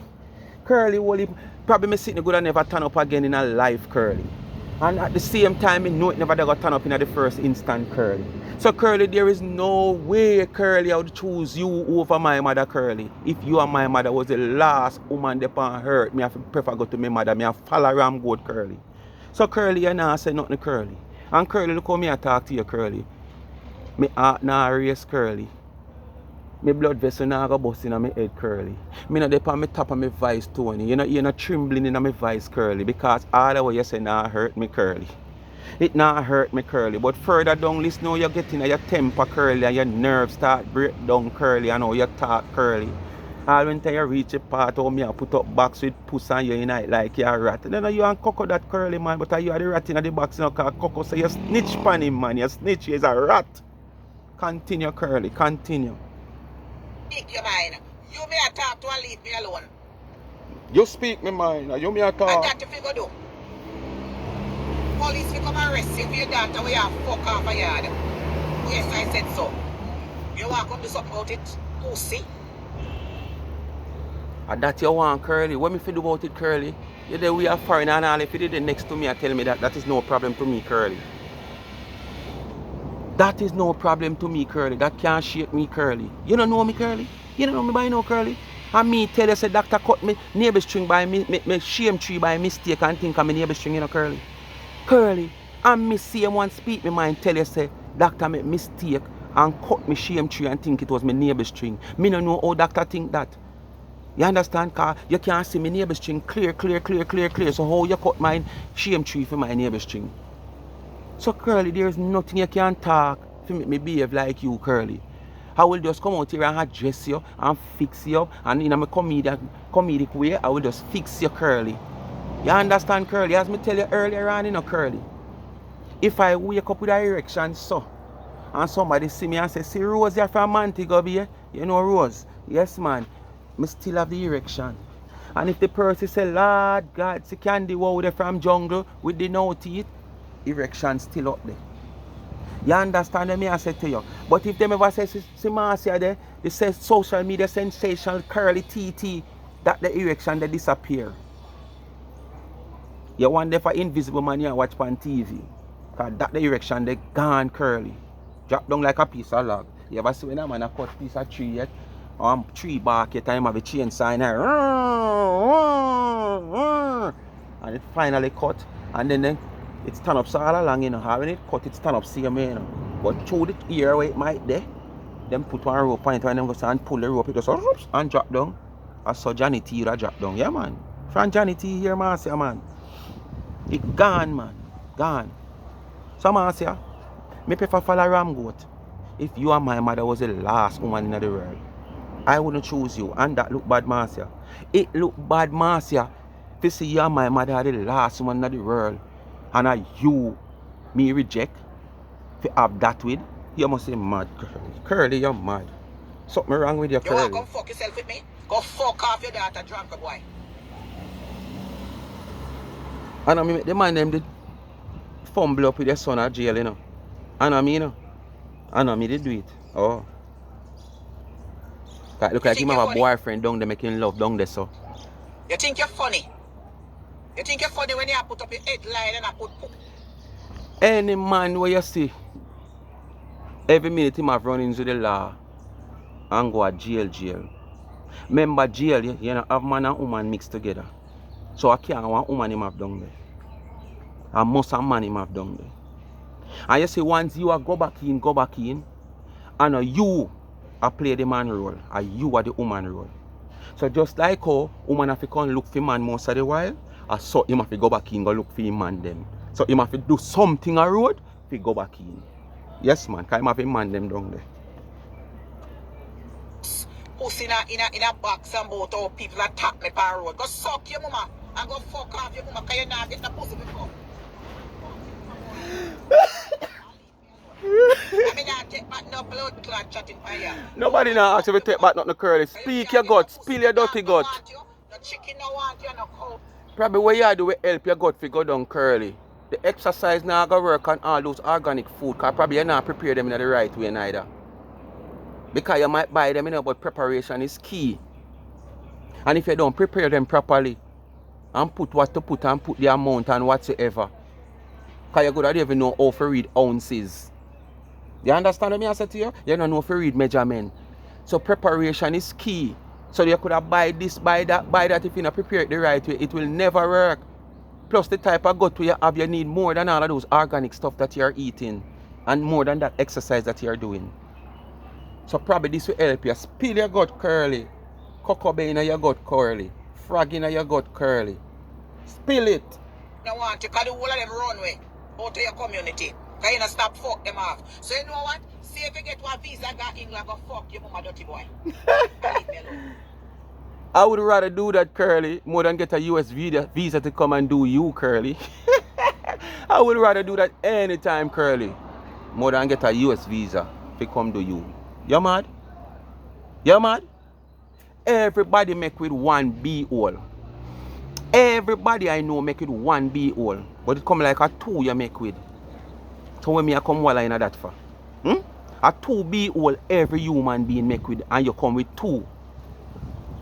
Curly, whole heap. Probably me sitting good and never turn up again in a life, Curly. And at the same time, I know it never got turn up in the first instant, Curly. So, Curly, there is no way, Curly, I would choose you over my mother, Curly. If you and my mother was the last woman that hurt me, I prefer go to my mother. Me I follow Ram Goat, Curly. So, Curly, you not say nothing, Curly. And Curly, look how me I talk to you, Curly. My heart now race, Curly. My blood vessel now go bust in my head, Curly. Me not dep on my top of my voice, Tony. You're not trembling in my voice, Curly, because all the way you say now hurt me, Curly. It not hurt me, Curly. But further down, listen how you're getting your temper, Curly, and your nerves start break down, Curly, and how you talk, Curly. All when you reach a part how me I put up box with puss on you in it like you're a rat. Then you and Coco that Curly, man, but you are the rat in the box, you know, because Coco say you snitch pan him, man. You snitch, he's a rat. Continue, Curly, continue. Speak your mind. You may talk to and leave me alone. You speak my mind, you may talk. And that if you go do. Police will come arrest you for your daughter where you fuck off a yard. Yes, I said so. You want to come do something about it? Pussy. And that you want, Curly. What me fi do about it, Curly? You there we are foreign and all. If you did it next to me and tell me that is no problem to me, Curly. That is no problem to me, Curly. That can't shake me, Curly. You don't know me, Curly? You don't know me by no, Curly? And me tell you, say, doctor cut me neighbor string by me shame tree by mistake and think I'm a neighbor string, you know, Curly? Curly, and me see one speak me mind tell you, say, doctor make mistake and cut me shame tree and think it was my neighbor string. Me no know how doctor think that. You understand? Cause you can't see my neighbor string clear. So how you cut my shame tree for my neighbor string? So Curly, there's nothing you can talk to make me behave like you, Curly. I will just come out here and address you and fix you up, and in a comedic way, I will just fix you, Curly. You understand, Curly? As me tell you earlier on, you know, Curly. If I wake up with an erection, so, and somebody see me and say, see Rose, you're from Montego Bay? You know Rose? Yes, man. Me still have the erection. And if the person say, Lord God, see Candy wow there from jungle with the no teeth, erection still up there. You understand me I say to you? But if them ever say, see Marcia there, they say social media sensational curly TT, that the erection they disappear. You want them for invisible man you watch on TV. Cause that the erection they gone curly. Drop down like a piece of log. You ever see when a man a cut piece of tree yet? Or tree bark yet time have a chain sign here. And it finally cut. And then it stand up so all along, you know. When it cut, it stand up same way, you know. But through the ear where it might there, them put one rope on it and them go and pull the rope, it just and drop down. I saw Johnny T that drop down. Yeah, man. From Johnny T here, man, say, man. It gone, man. Gone. So, man, say, me prefer follow Ram Goat. If you and my mother was the last woman in the world, I wouldn't choose you. And that look bad, Marcia. It look bad, Marcia. To see you and my mother are the last woman in the world. And you, me reject. To have that with, you must say mad, Curly. Curly, you're mad. Something wrong with your Curly. You want to come fuck yourself with me? Go fuck off your daughter, drunk boy. And I mean, the man them did fumble up with their son at jail, you know. And I mean, you know. And I mean, they do it. Oh. Look like him have a boyfriend down there making love down there, so. You think you're funny? You think you're funny when you put up your headline and I put... Any man where you see, every minute him have run into the law and go to jail. Remember jail, you know, have man and woman mixed together. So I can't want woman him have down there. And most of man him have down there. And you see, once you are go back in, and you are play the man role, and you are the woman role. So just like how woman have to come look for man most of the while, I saw him have to go back in go look for him man them. So him have to do something a road to go back in. Yes man, because him have to man them down there. Pussy in a box and both how people attack me per road. Go suck your mama and go fuck off your mama because you not get the pussy before. I mean, I take back no blood clot chatting by you. Nobody now ask you to take back nothing Curly. Speak your gut, spill your dirty gut. No chicken no want you, no cow. Probably what you do will help your gut to go down Curly. The exercise now go work on all those organic food because probably you not prepare them in the right way neither. Because you might buy them, you know, but preparation is key. And if you don't prepare them properly and put what to put and put the amount and whatsoever, because you don't even know how to read ounces. You understand what I say to you? You don't know how to read measurement. So preparation is key. So you could have buy this, buy that. If you don't prepare it the right way, it will never work. Plus the type of gut you have, you need more than all of those organic stuff that you're eating. And more than that exercise that you're doing. So probably this will help you. Spill your gut Curly. Cocoa bean in your gut Curly. Frog in your gut Curly. Spill it. No want to because the whole of them run away out to your community. Because you don't stop fuck them off. So you know what? See if you get one visa got England, go fuck your mama dirty boy. Leave me alone. I would rather do that, Curly, more than get a US visa to come and do you, Curly. I would rather do that anytime, Curly, more than get a US visa to come do you. You mad? You mad? Everybody make with one B-hole. Everybody I know make with one B-hole. But it come like a two you make with. So when me I come walla in that for? A 2B hole every human being make with, and you come with 2.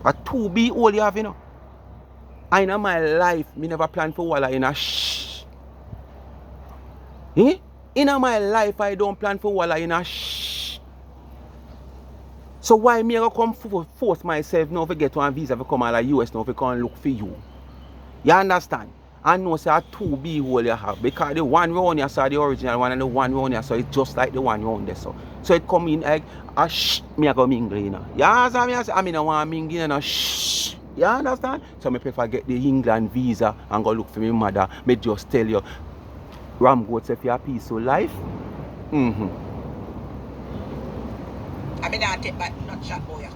A 2B hole you have, you know. And in my life, me never plan for walla in a shh. Eh? In my life, I don't plan for walla in a shh. So why me go come force myself now to get one visa to come out of US now to come look for you? You understand? I know say a 2B hole you have, because the one round you saw the original one and the one round you saw it's just like the one round there. So it come in like a shh, me I go mingle, you know. You understand me? I mean I want to mingle, you know, shh. You understand? So I prefer get the England visa and go look for my mother. Me just tell you, Ram goats if you have peaceful life. I mean I take back not chat boy.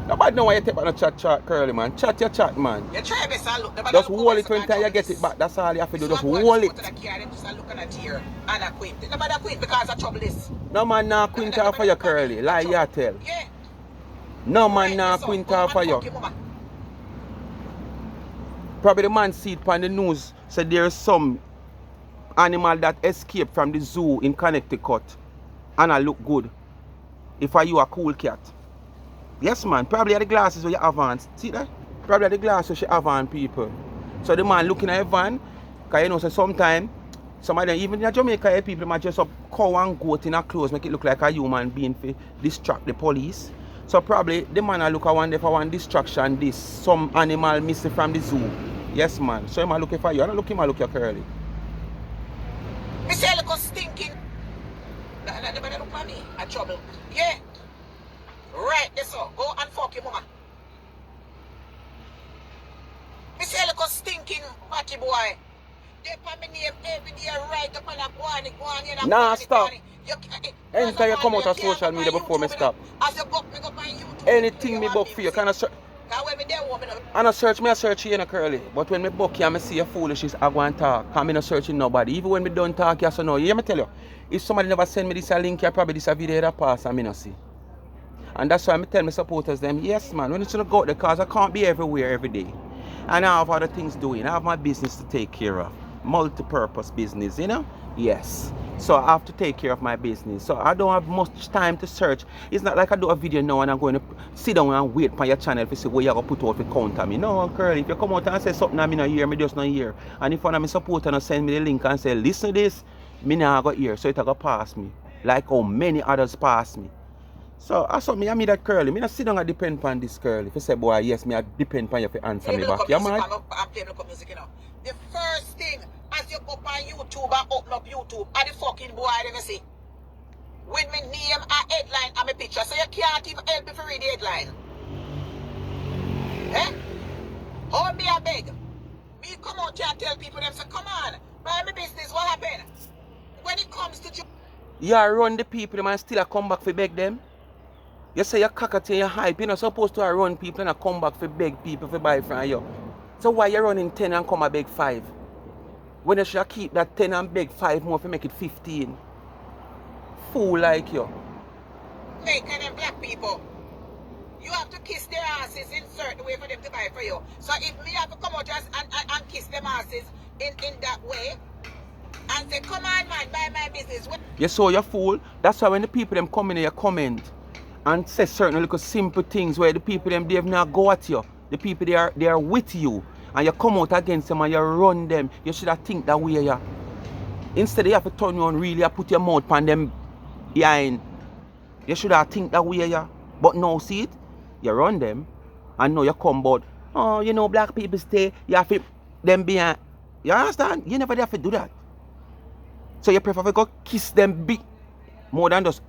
Nobody know why you take back no chat curly man. Chat your chat man. You try best and look. Just hold it when you get it back. That's all you have to do. Just hold it. Nobody quit because of trouble is. No man nah quint for you curly. Lie you tell. Yeah. No man nah quint for you. Probably the man see it on the news. So there's some animal that escaped from the zoo in Connecticut. And I look good. If I you a cool cat. Yes man, probably the glasses where you have on. See that? Probably the glasses she have on people. So the man looking at a van, because you know, so sometimes, some of them, even in Jamaica, people might dress up cow and goat in a clothes, make it look like a human being to distract the police. So probably the man I look at one day for one distraction, this, some animal missing from the zoo. Yes man, so I'm looking for you. I don't look him, I look your curly. Me say look stinking. Nobody look for me, I trouble. Yeah. Right, this so go and fuck your mama. Me say look stinking batty boy. They put me name every day right up on a guani. Nah, stop. Anytime you come out of social media before me stop. As you book me go on YouTube. Anything me book for you, kind of search. I don't search me, I search you in a curly. But when me book you and me see you foolishness, I go and talk. Because I'm not searching nobody. Even when me don't talk, you so know. You hear me tell you? If somebody never send me this a link, you probably this a video that pass and me not see. And that's why I tell my supporters them, yes man, when it's gonna go out there, cause I can't be everywhere every day. And I have other things doing. I have my business to take care of. Multi-purpose business, you know? Yes. So I have to take care of my business. So I don't have much time to search. It's not like I do a video now and I'm going to sit down and wait for your channel to see where you're going to put out the counter me. No, girl, if you come out and say something I'm not hear, me just not hear. And if one of my supporters send me the link and say, listen to this, me not go hear. So it's going to pass me. Like how many others pass me. So I saw me, I mean that curly. Me not sit down and depend on this curly. If you say, boy, yes, me I depend on you to answer me back. Yeah, man. I'm playing local music, you know. The first thing, as you go on YouTube and open up YouTube, are the fucking boy I never see. With me name a headline and my picture, so you can't even help me to read the headline. Eh? Hold me a beg. Me come out here and tell people them say, come on, buy me business, what happened? When it comes to you run the people them and still come back for beg them. You say you're cockatoo, you're hype, you're not supposed to run people and come back for beg people for buy from you. So why you running 10 and come and beg 5? When you should keep that 10 and beg 5 more to make it 15. Fool like you. Hey, kind of black people. You have to kiss their asses in certain way for them to buy for you. So if me have to come out and kiss them asses in that way and say, come on man, buy my business. You saw you fool. That's why when the people them come in here comment and say certain little simple things where the people them they have not go at you. The people they are with you and you come out against them and you run them. You should have think that way, yeah. Instead you have to turn around really and put your mouth on them behind. You should have think that way, yeah. But now see it, you run them and now you come but oh, you know, black people stay, you have to them behind. You understand? You never have to do that. So you prefer to go kiss them big more than just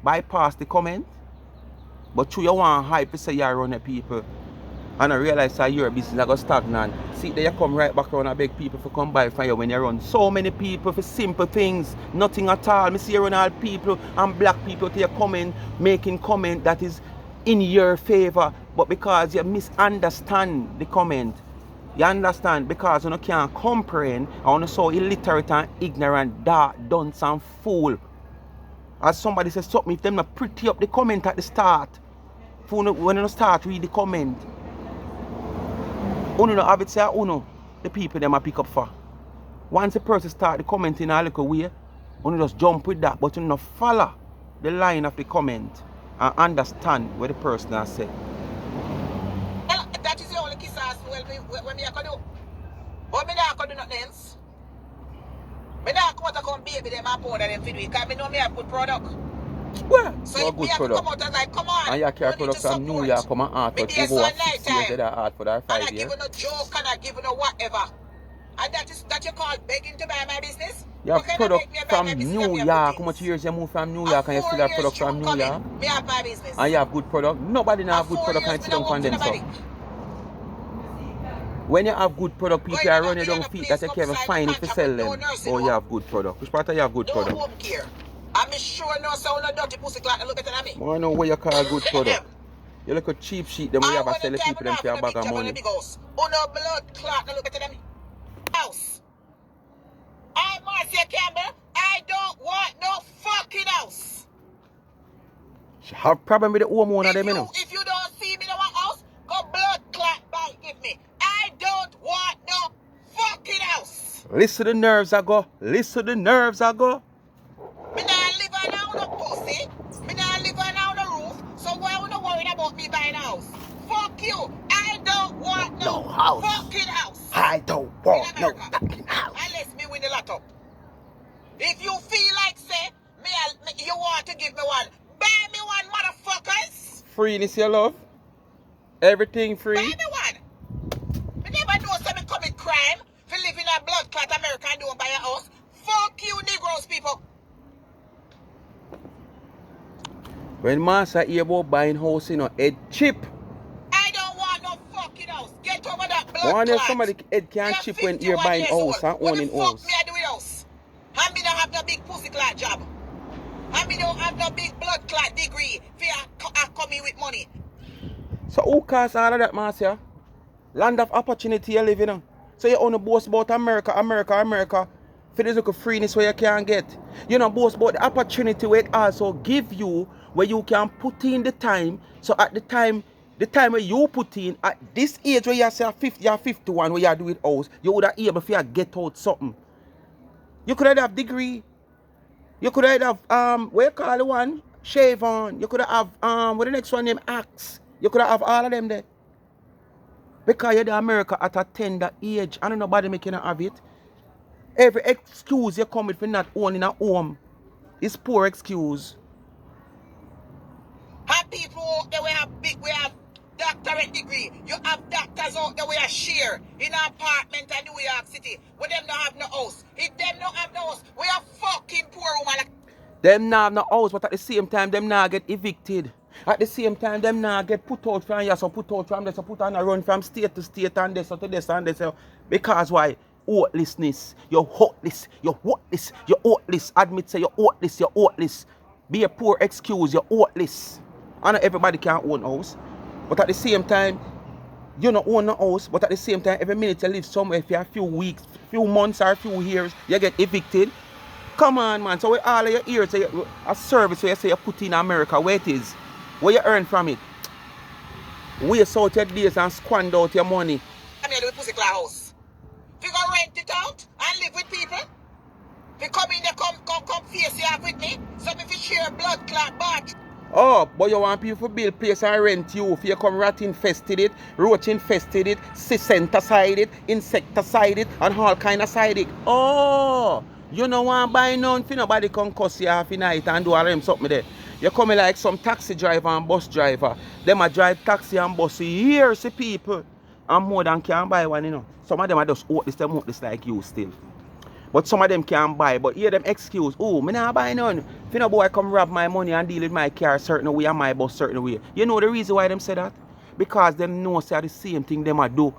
bypass the comment. But through you want hype to say you run the people. And I realize that your business is stagnant. See that you come right back around and beg people to come buy from you when you run so many people for simple things, nothing at all. I see you run all people and black people to your comment, making comment that is in your favor, but because you misunderstand the comment. You understand? Because you can't comprehend and you so illiterate and ignorant, dark, dunce and fool. As somebody says something, if them not pretty up the comment at the start, when you start read the comment. Uno no have it say uno, the people them a pick up for. Once a person start the commenting a little way, uno just jump with that, but you no follow. the line of the comment and understand what the person has said. Well, that is the only kiss ass when me I can do. But me not can do nothing else. Me not come out and come baby them and powder them for do it because me know me have good product. Well, So no if me good have to product. come out and like, come on, And you carry you need product to from New York, support. come and art Me for days over on 6 night years, time. they art for that 5 And I years. give you no joke and I give you no whatever. And that you call begging to buy my business? You have What kind of product make me buy my from business and New me have good York. How much things? years you move from New A York and you 4 still have years product from June New York? coming, me have my business. And you have good product. Nobody now A have good 4 product years and me sit not down work for condemn so. nobody. When you have good product, Go people in are running down a feet place that you come can't even sign a find if you contract sell with no them. nursing Oh, you home, have good product. Which part of you have good no product? home care. I'm sure no sound no dirty pussy clock look better than me. I want to know what you call good product. You look at cheap sheet, them we I have to want sell to the time people them enough for in a a bag big of job on a money. big house. Oh no blood clot no look better than me. House. I Marcia Campbell, I don't want no fucking house. Have problem with the homeowner them, you know. If you don't see me in my house, go blood clot bite give me. I don't want no fucking house. Listen to the nerves I go. Listen to the nerves I go. Me not live on no pussy. Me not live on no roof. So why would you worrying about me buying a house? Fuck you. I don't want no house. fucking house. I don't In want no America. fucking house. Unless me win the lotto. If you feel like say you want to give me one, buy me one, motherfuckers. Free this your love. Everything free. Buy me one. Me never know something commit crime for living in a blood clot America and don't buy a house. Fuck you, Negroes people. When master hear about buying house, you know, head chip. I don't want no fucking house. Get over that blood One if clot. somebody head can You're chip when you're 51 buying years house old. and What the owning fuck house. me I do with house? And me don't have no big pussy clot job. And me don't have no big blood clot degree for I come in with money. So who caused all of that, master? Land of opportunity you live in. So you only boast about America. For this little freeness where you can get. You know boast about the opportunity where it also give you where you can put in the time. So at the time where you put in, at this age where you say 50 or 51 where you do it house, you would have able to get out something. You could have degree. You could have what you call the one? Shave on. You could have what the next one name Axe. You could have all of them there. Because you're the America at a tender age and nobody making a have it. Every excuse you come with for not owning a home is poor excuse. Have people out there we have doctorate degree. You have doctors out there we are share in an apartment in New York City. Where them don't have no house. If them don't have no house, we are fucking poor woman. Them now have no house, but at the same time, them now get evicted. At the same time, them now get put out from here, so put out from there, so put on a run from state to state and this, so to this and this. Because why? Hopelessness. You're hopeless. You're hopeless. You're hopeless. Admit say you're hopeless. You're hopeless. Be a poor excuse. You're hopeless. I know everybody can't own a house. But at the same time, you don't own a house, but at the same time, every minute you live somewhere for a few weeks, few months or a few years, you get evicted. Come on, man. So with all of your ears, a service where you say you put in America, where it is, where you earn from it. Waste out your days and squander out your money. I'm here to pussy cloud house. If you go rent it out and live with people, if you come in there, come face you off with me, so if you share blood clot bath. Oh, but you want people to build place and rent you if you come rat infested it, roach infested it, cyscenticide it, insecticide it, and all kind of side it. Oh, you don't want to buy none for nobody come cuss you half a night and do all them something there. You come like some taxi driver and bus driver. Them a drive taxi and bus years to people. And more than can buy one, you know. Some of them are just them like you still. But some of them can't buy. But hear them excuse. Oh, me not buy none. If you know boy come rob my money and deal with my car certain way and my bus certain way. You know the reason why them say that? Because them know say the same thing them a do.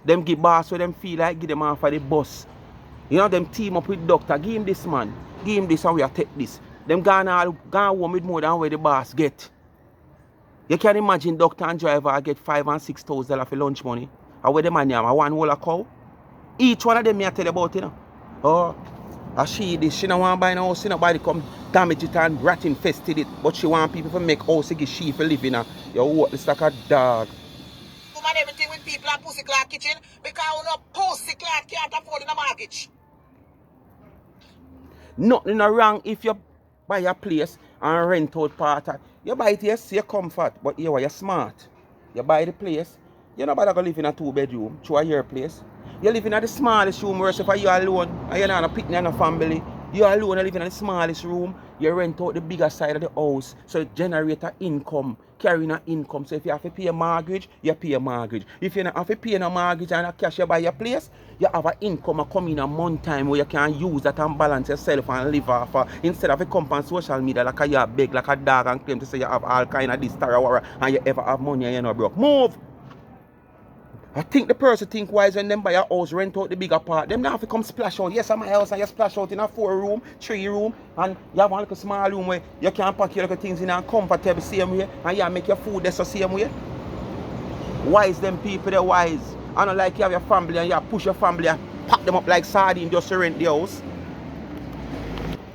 Them give boss where them feel like give them off of the bus. You know them team up with doctor. Give him this man. Give him this and we a take this. Them gone home with more than where the boss get. You can imagine doctor and driver get $5,000 and $6,000 for lunch money. And where the man have one whole a cow. Each one of them me I tell you about, you know. Oh, she this, she don't want to buy no house, nobody come damage it and rat infested it. But she want people to make house to give she for living. You're worthless like a dog. Woman, everything with people and pussy clock kitchen because no pussy clock can't afford in a mortgage. Nothing wrong if you buy a place and rent out part of. You buy it here, see your comfort, but here you're smart. You buy the place. You're not going to live in a 2-bedroom, through a year place. You live in the smallest room, whereas if you're alone, and you're not a picnic and a family, you're alone, you live in the smallest room, you rent out the bigger side of the house, so it generates an income, carrying an income. So if you have to pay a mortgage, you pay a mortgage. If you don't have to pay a mortgage and a cash you buy your place, you have an income come in a month time where you can use that and balance yourself and live off instead of a come on social media like a you beg like a dog and claim to say you have all kind of this tarawara and you ever have money and you're not broke. Move! I think the person think wise when them buy a house, rent out the bigger part. Them now have to come splash out. Yes, I'm my house and you splash out in a 4-room, 3-room, and you have one little small room where you can pack your little things in and comfortable same way, and you make your food there so same way. Wise them people, they're wise. I don't like you have your family and you push your family and pack them up like sardine just to rent the house.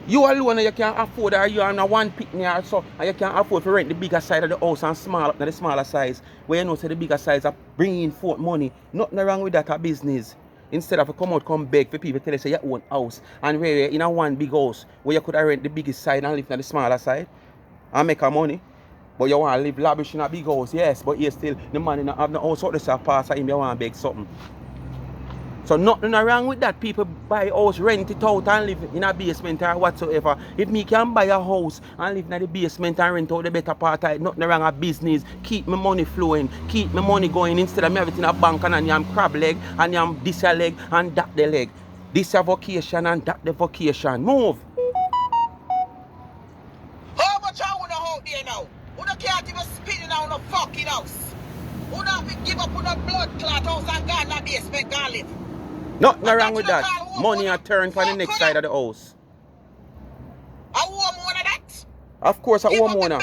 You alone and you can't afford, or you are on a one picnic or so, and you can't afford to rent the bigger side of the house and small up to the smaller size. Where you know say the bigger size are bringing forth money. Nothing wrong with that a business. Instead of come out, come beg for people tell you say you own house and where you're in a one big house where you could have rent the biggest side and live on the smaller side and make a money. But you want to live lavish in a big house, yes, but you still the man in have the house out there pass him, you want to beg something. So nothing wrong with that. People buy a house, rent it out and live in a basement or whatsoever. If me can buy a house and live in the basement and rent out the better part of it, nothing wrong with business. Keep my money flowing, keep my money going instead of me everything a bank and I'm crab leg and I'm this a leg and that the leg. This a vacation and that the vacation. Move! How much I wanna hold there now? You can't even spin it on a fucking house. You have to give up on a blood clot house and go in the basement and live. Nothing wrong with that. Money a turn for the next side of the house. A homeowner that? Of course a homeowner.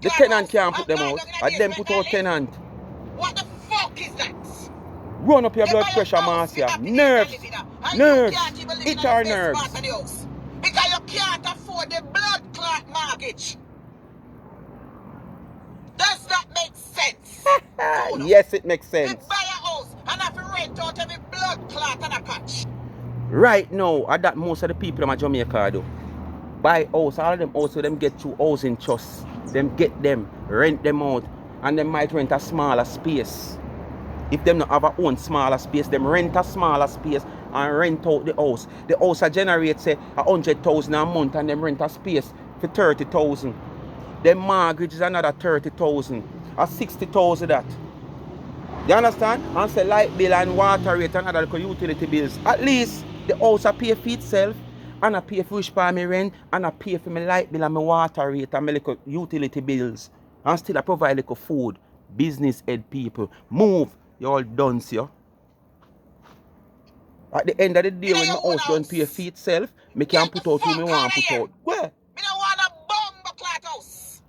The tenant can't put them out. And them put out tenant. What the fuck is that? Run up your blood pressure, Marcia. Nerves. Nerves. It are nerves. Because you can't afford the blood clot mortgage. Does that make sense? Yes, it makes sense. You buy a house and have to rent out every blood clot and a patch. Right now, I that most of the people in Jamaica do. Buy house, all of them also them get through housing trusts. Them get them, rent them out, and them might rent a smaller space. If them not have a own smaller space, them rent a smaller space and rent out the house. The house generates say 100,000 a month and them rent a space for 30,000. Them mortgage is another 30,000 or 60,000 that. You understand? And say light bill and water rate and other utility bills. At least the house I pay for itself and I pay for which part my rent and I pay for my light bill and my water rate and my little utility bills. And still I provide little food. Business head people. Move. You all done, see you. At the end of the day when my house don't pay for itself, me can put out who me want to put out. Where? Me don't want a bomb clot house.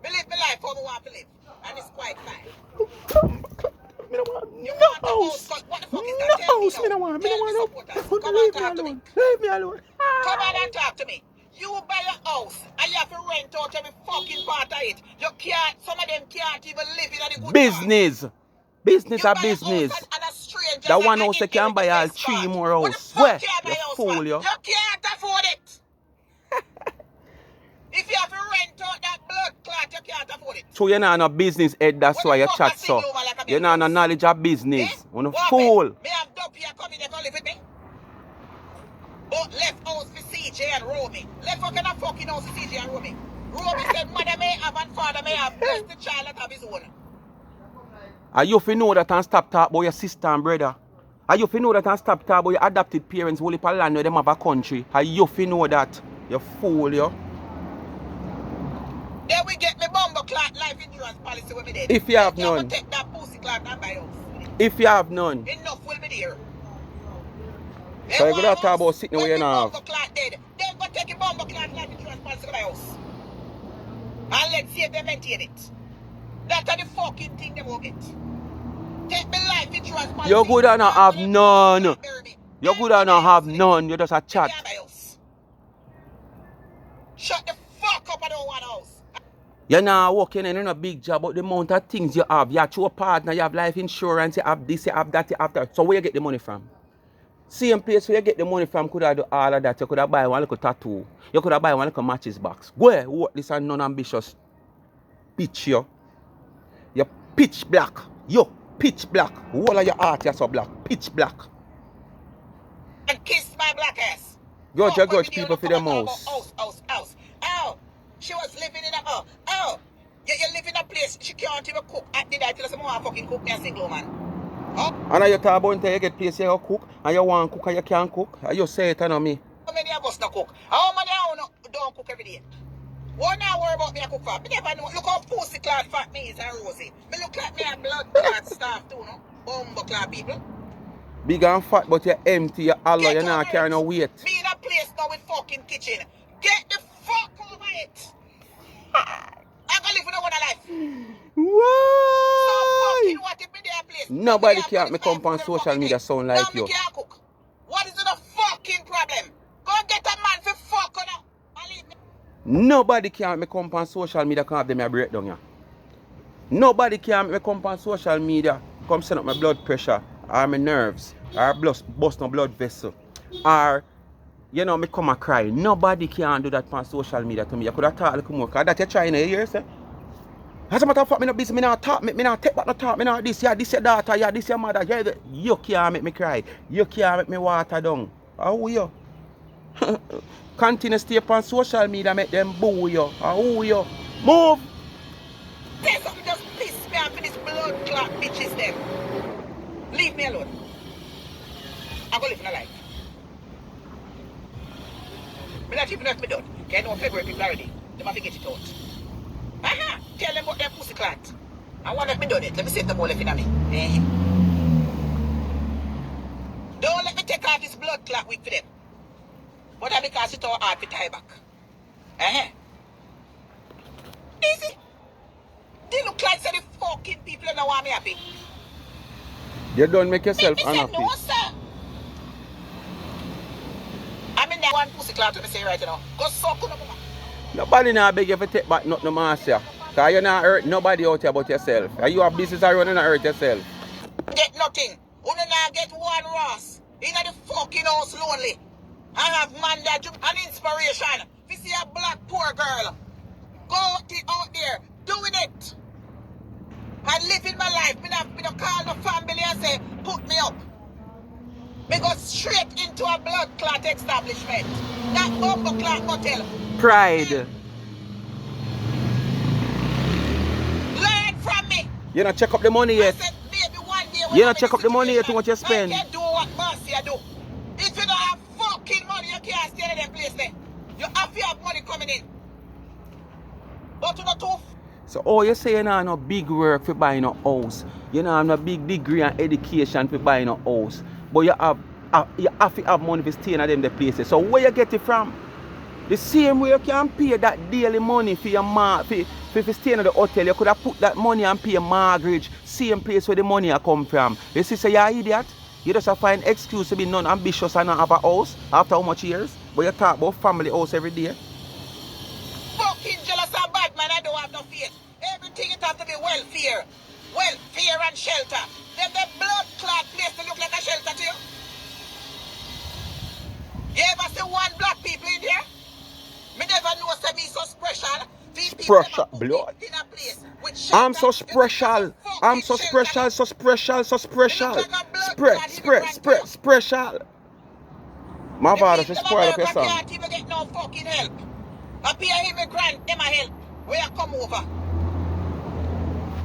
Me live my life how me want to live. And it's quite fine. Me don't want no house. What the fuck is that? No house. Me don't want no. Leave me alone. Leave me alone. Come on and talk to me. You buy a house and you have to rent out every fucking part of it. You can't, some of them can't even live in the good business. part. Business are business. That one house you can buy all 3 more houses. Where? You fool, you. You can't afford it. If you have to rent out that blood clot, you can't afford it. So you're not a business head, that's why you chat so. You're not a knowledge of business. You're a fool. Me have dope here coming, they can live with me. But left house for CJ and Romy. Left fucking a fucking house for CJ and Romy. Romy said mother may have and father may have. Bless the child that have his own. Are you fi know that and stop talk about your sister and brother? Are you fi know that and stop talk about your adopted parents who live in land where them have a country? Are you fi know that? You fool, you. Then we get me bumbo clot life insurance policy with me there. If you have none. Take that pussy clot and buy house. If you have none. Enough will be there. So you're going to talk about sitting where you now have. Then go take a bumbo clot life insurance policy with my house. And let's see if they maintain it. That's the fucking thing they won't get. Take me life insurance policy. You're good and not have none. You're good and not have none. You're just a chat. Shut the fuck up, I don't want a house. You're not working in a big job, but the amount of things you have. You have your partner, you have life insurance, you have this, you have that, you have that. So where you get the money from? Same place where you get the money from could have do all of that. You could have buy one little tattoo. You could have buy one little matches box. Go ahead, what this and non-ambitious pitch yo. You're pitch black. Yo, pitch black. All of your heart you're so black. Pitch black. And kiss my black ass. Judge people for them house. House. Oh, she was living in a you live in a place she can't even cook. I did I tell her some more fucking cook me a single man. Oh. And you talk about you get place you cook and you want to cook and you can't cook. And you say it on me. How many of us not cook? How many of us don't cook every day? What now worry about me I cook for? Me never know. Look how pussy clad fat me is and rosy. Me look like me a blood clad staff too, no? Bumbo clad people. Big and fat but you're empty, you're hollow, you're not carrying no weight. Me in a place now with fucking kitchen. Get the fuck over it. I'm gonna live with no one alive. Why? So fucking what if me there place? Nobody can't me come on social media sound like you. Me can't cook. What is the fucking problem? Go get a man for fuck on up and leave me. Nobody can me come on social media come have them a breakdown ya. Nobody can me come on social media come send up my blood pressure or my nerves or bust no blood vessel or you know me come and cry. Nobody can do that on social media to me. You could have talked a little more because that you trying to hear say. As a matter of fact, me not busy, me not talk, me not take back no talk, me not this, yeah, this your daughter, yeah, this your mother, yeah, you can't make me cry, you can't make me water down. How you? Continue to stay on social media, make them boo you. How you? Move! Say something just piss me off for this blood clot bitches them. Leave me alone. I'm gonna live in a life. Me not even have me done. Okay, no February people already. They might get it out. Tell them about their pussy clot. I want to me done it. Let me see the ball left in me. Don't let me take off this blood clot wig for them. But that's because it's all hard to tie back. Easy. They look like the fucking people that don't want me happy. You don't make yourself unhappy. No, sir. I'm in that one pussy clot to me say right now. Go suck on the woman. Nobody now beg you to take back nothing, master. Because you're not hurt nobody out here but yourself. And you have business around and not hurt yourself. Get nothing. You not get one Ross. In the fucking house lonely. I have man that an inspiration. We see a black poor girl. Go out there doing it. And living my life. Me not call the family and say, put me up. Me go straight into a blood clot establishment. That bumbo clot hotel. Pride. Learn from me. You not check up the money yet. I said, maybe one day you not check up the money yet to what you spend. I can do what Marcy do. If you don't have fucking money, you can't stay in that place there. You have to have money coming in. But you not too. So all you say you know no big work for buying a house. You know no big degree and education for buying a house. But you have to have money for staying at them the places. So where you get it from? The same way you can pay that daily money for your for staying at the hotel, you could have put that money and pay a mortgage. Same place where the money come from. You see, say you're an idiot. You just have to find excuse to be non-ambitious and not have a house after how much years? But you talk about family house every day. Fucking jealous and bad man, I don't have no faith. Everything it has to be welfare. Welfare and shelter. Then the blood clot place to look like a shelter to you. You ever see one black people in there? Me never know say me so special. Special blood. I'm so special. I'm so special, so special, so special. Special. My father should spoil up your son. Can't even get no fucking help. I be an immigrant, them a help. Where you come over?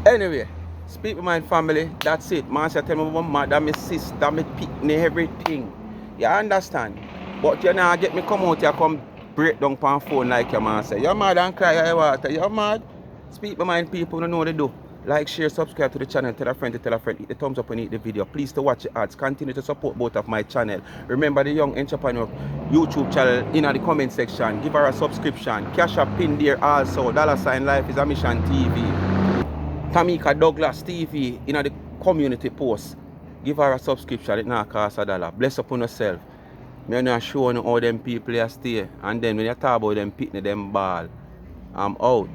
Anyway, speak with my family. That's it. Man, say tell me about my mother, my sister, my picnic, everything. You understand? But you know, get me come out here, come break down on phone like your man say. You're mad and cry your water. You're mad. Speak with my people, don't know what they do. Like, share, subscribe to the channel, tell a friend to tell a friend, hit the thumbs up and hit the video. Please to watch the ads. Continue to support both of my channel. Remember the Young Entrepreneur YouTube channel in the comment section. Give her a subscription. Cash up pin there also. $ Life is a Mission TV. Tamika Douglas TV in the community post. Give her a subscription. It not cost $1. Bless upon yourself. Me not show you how them people stay. And then when you talk about them picking them ball, I'm out.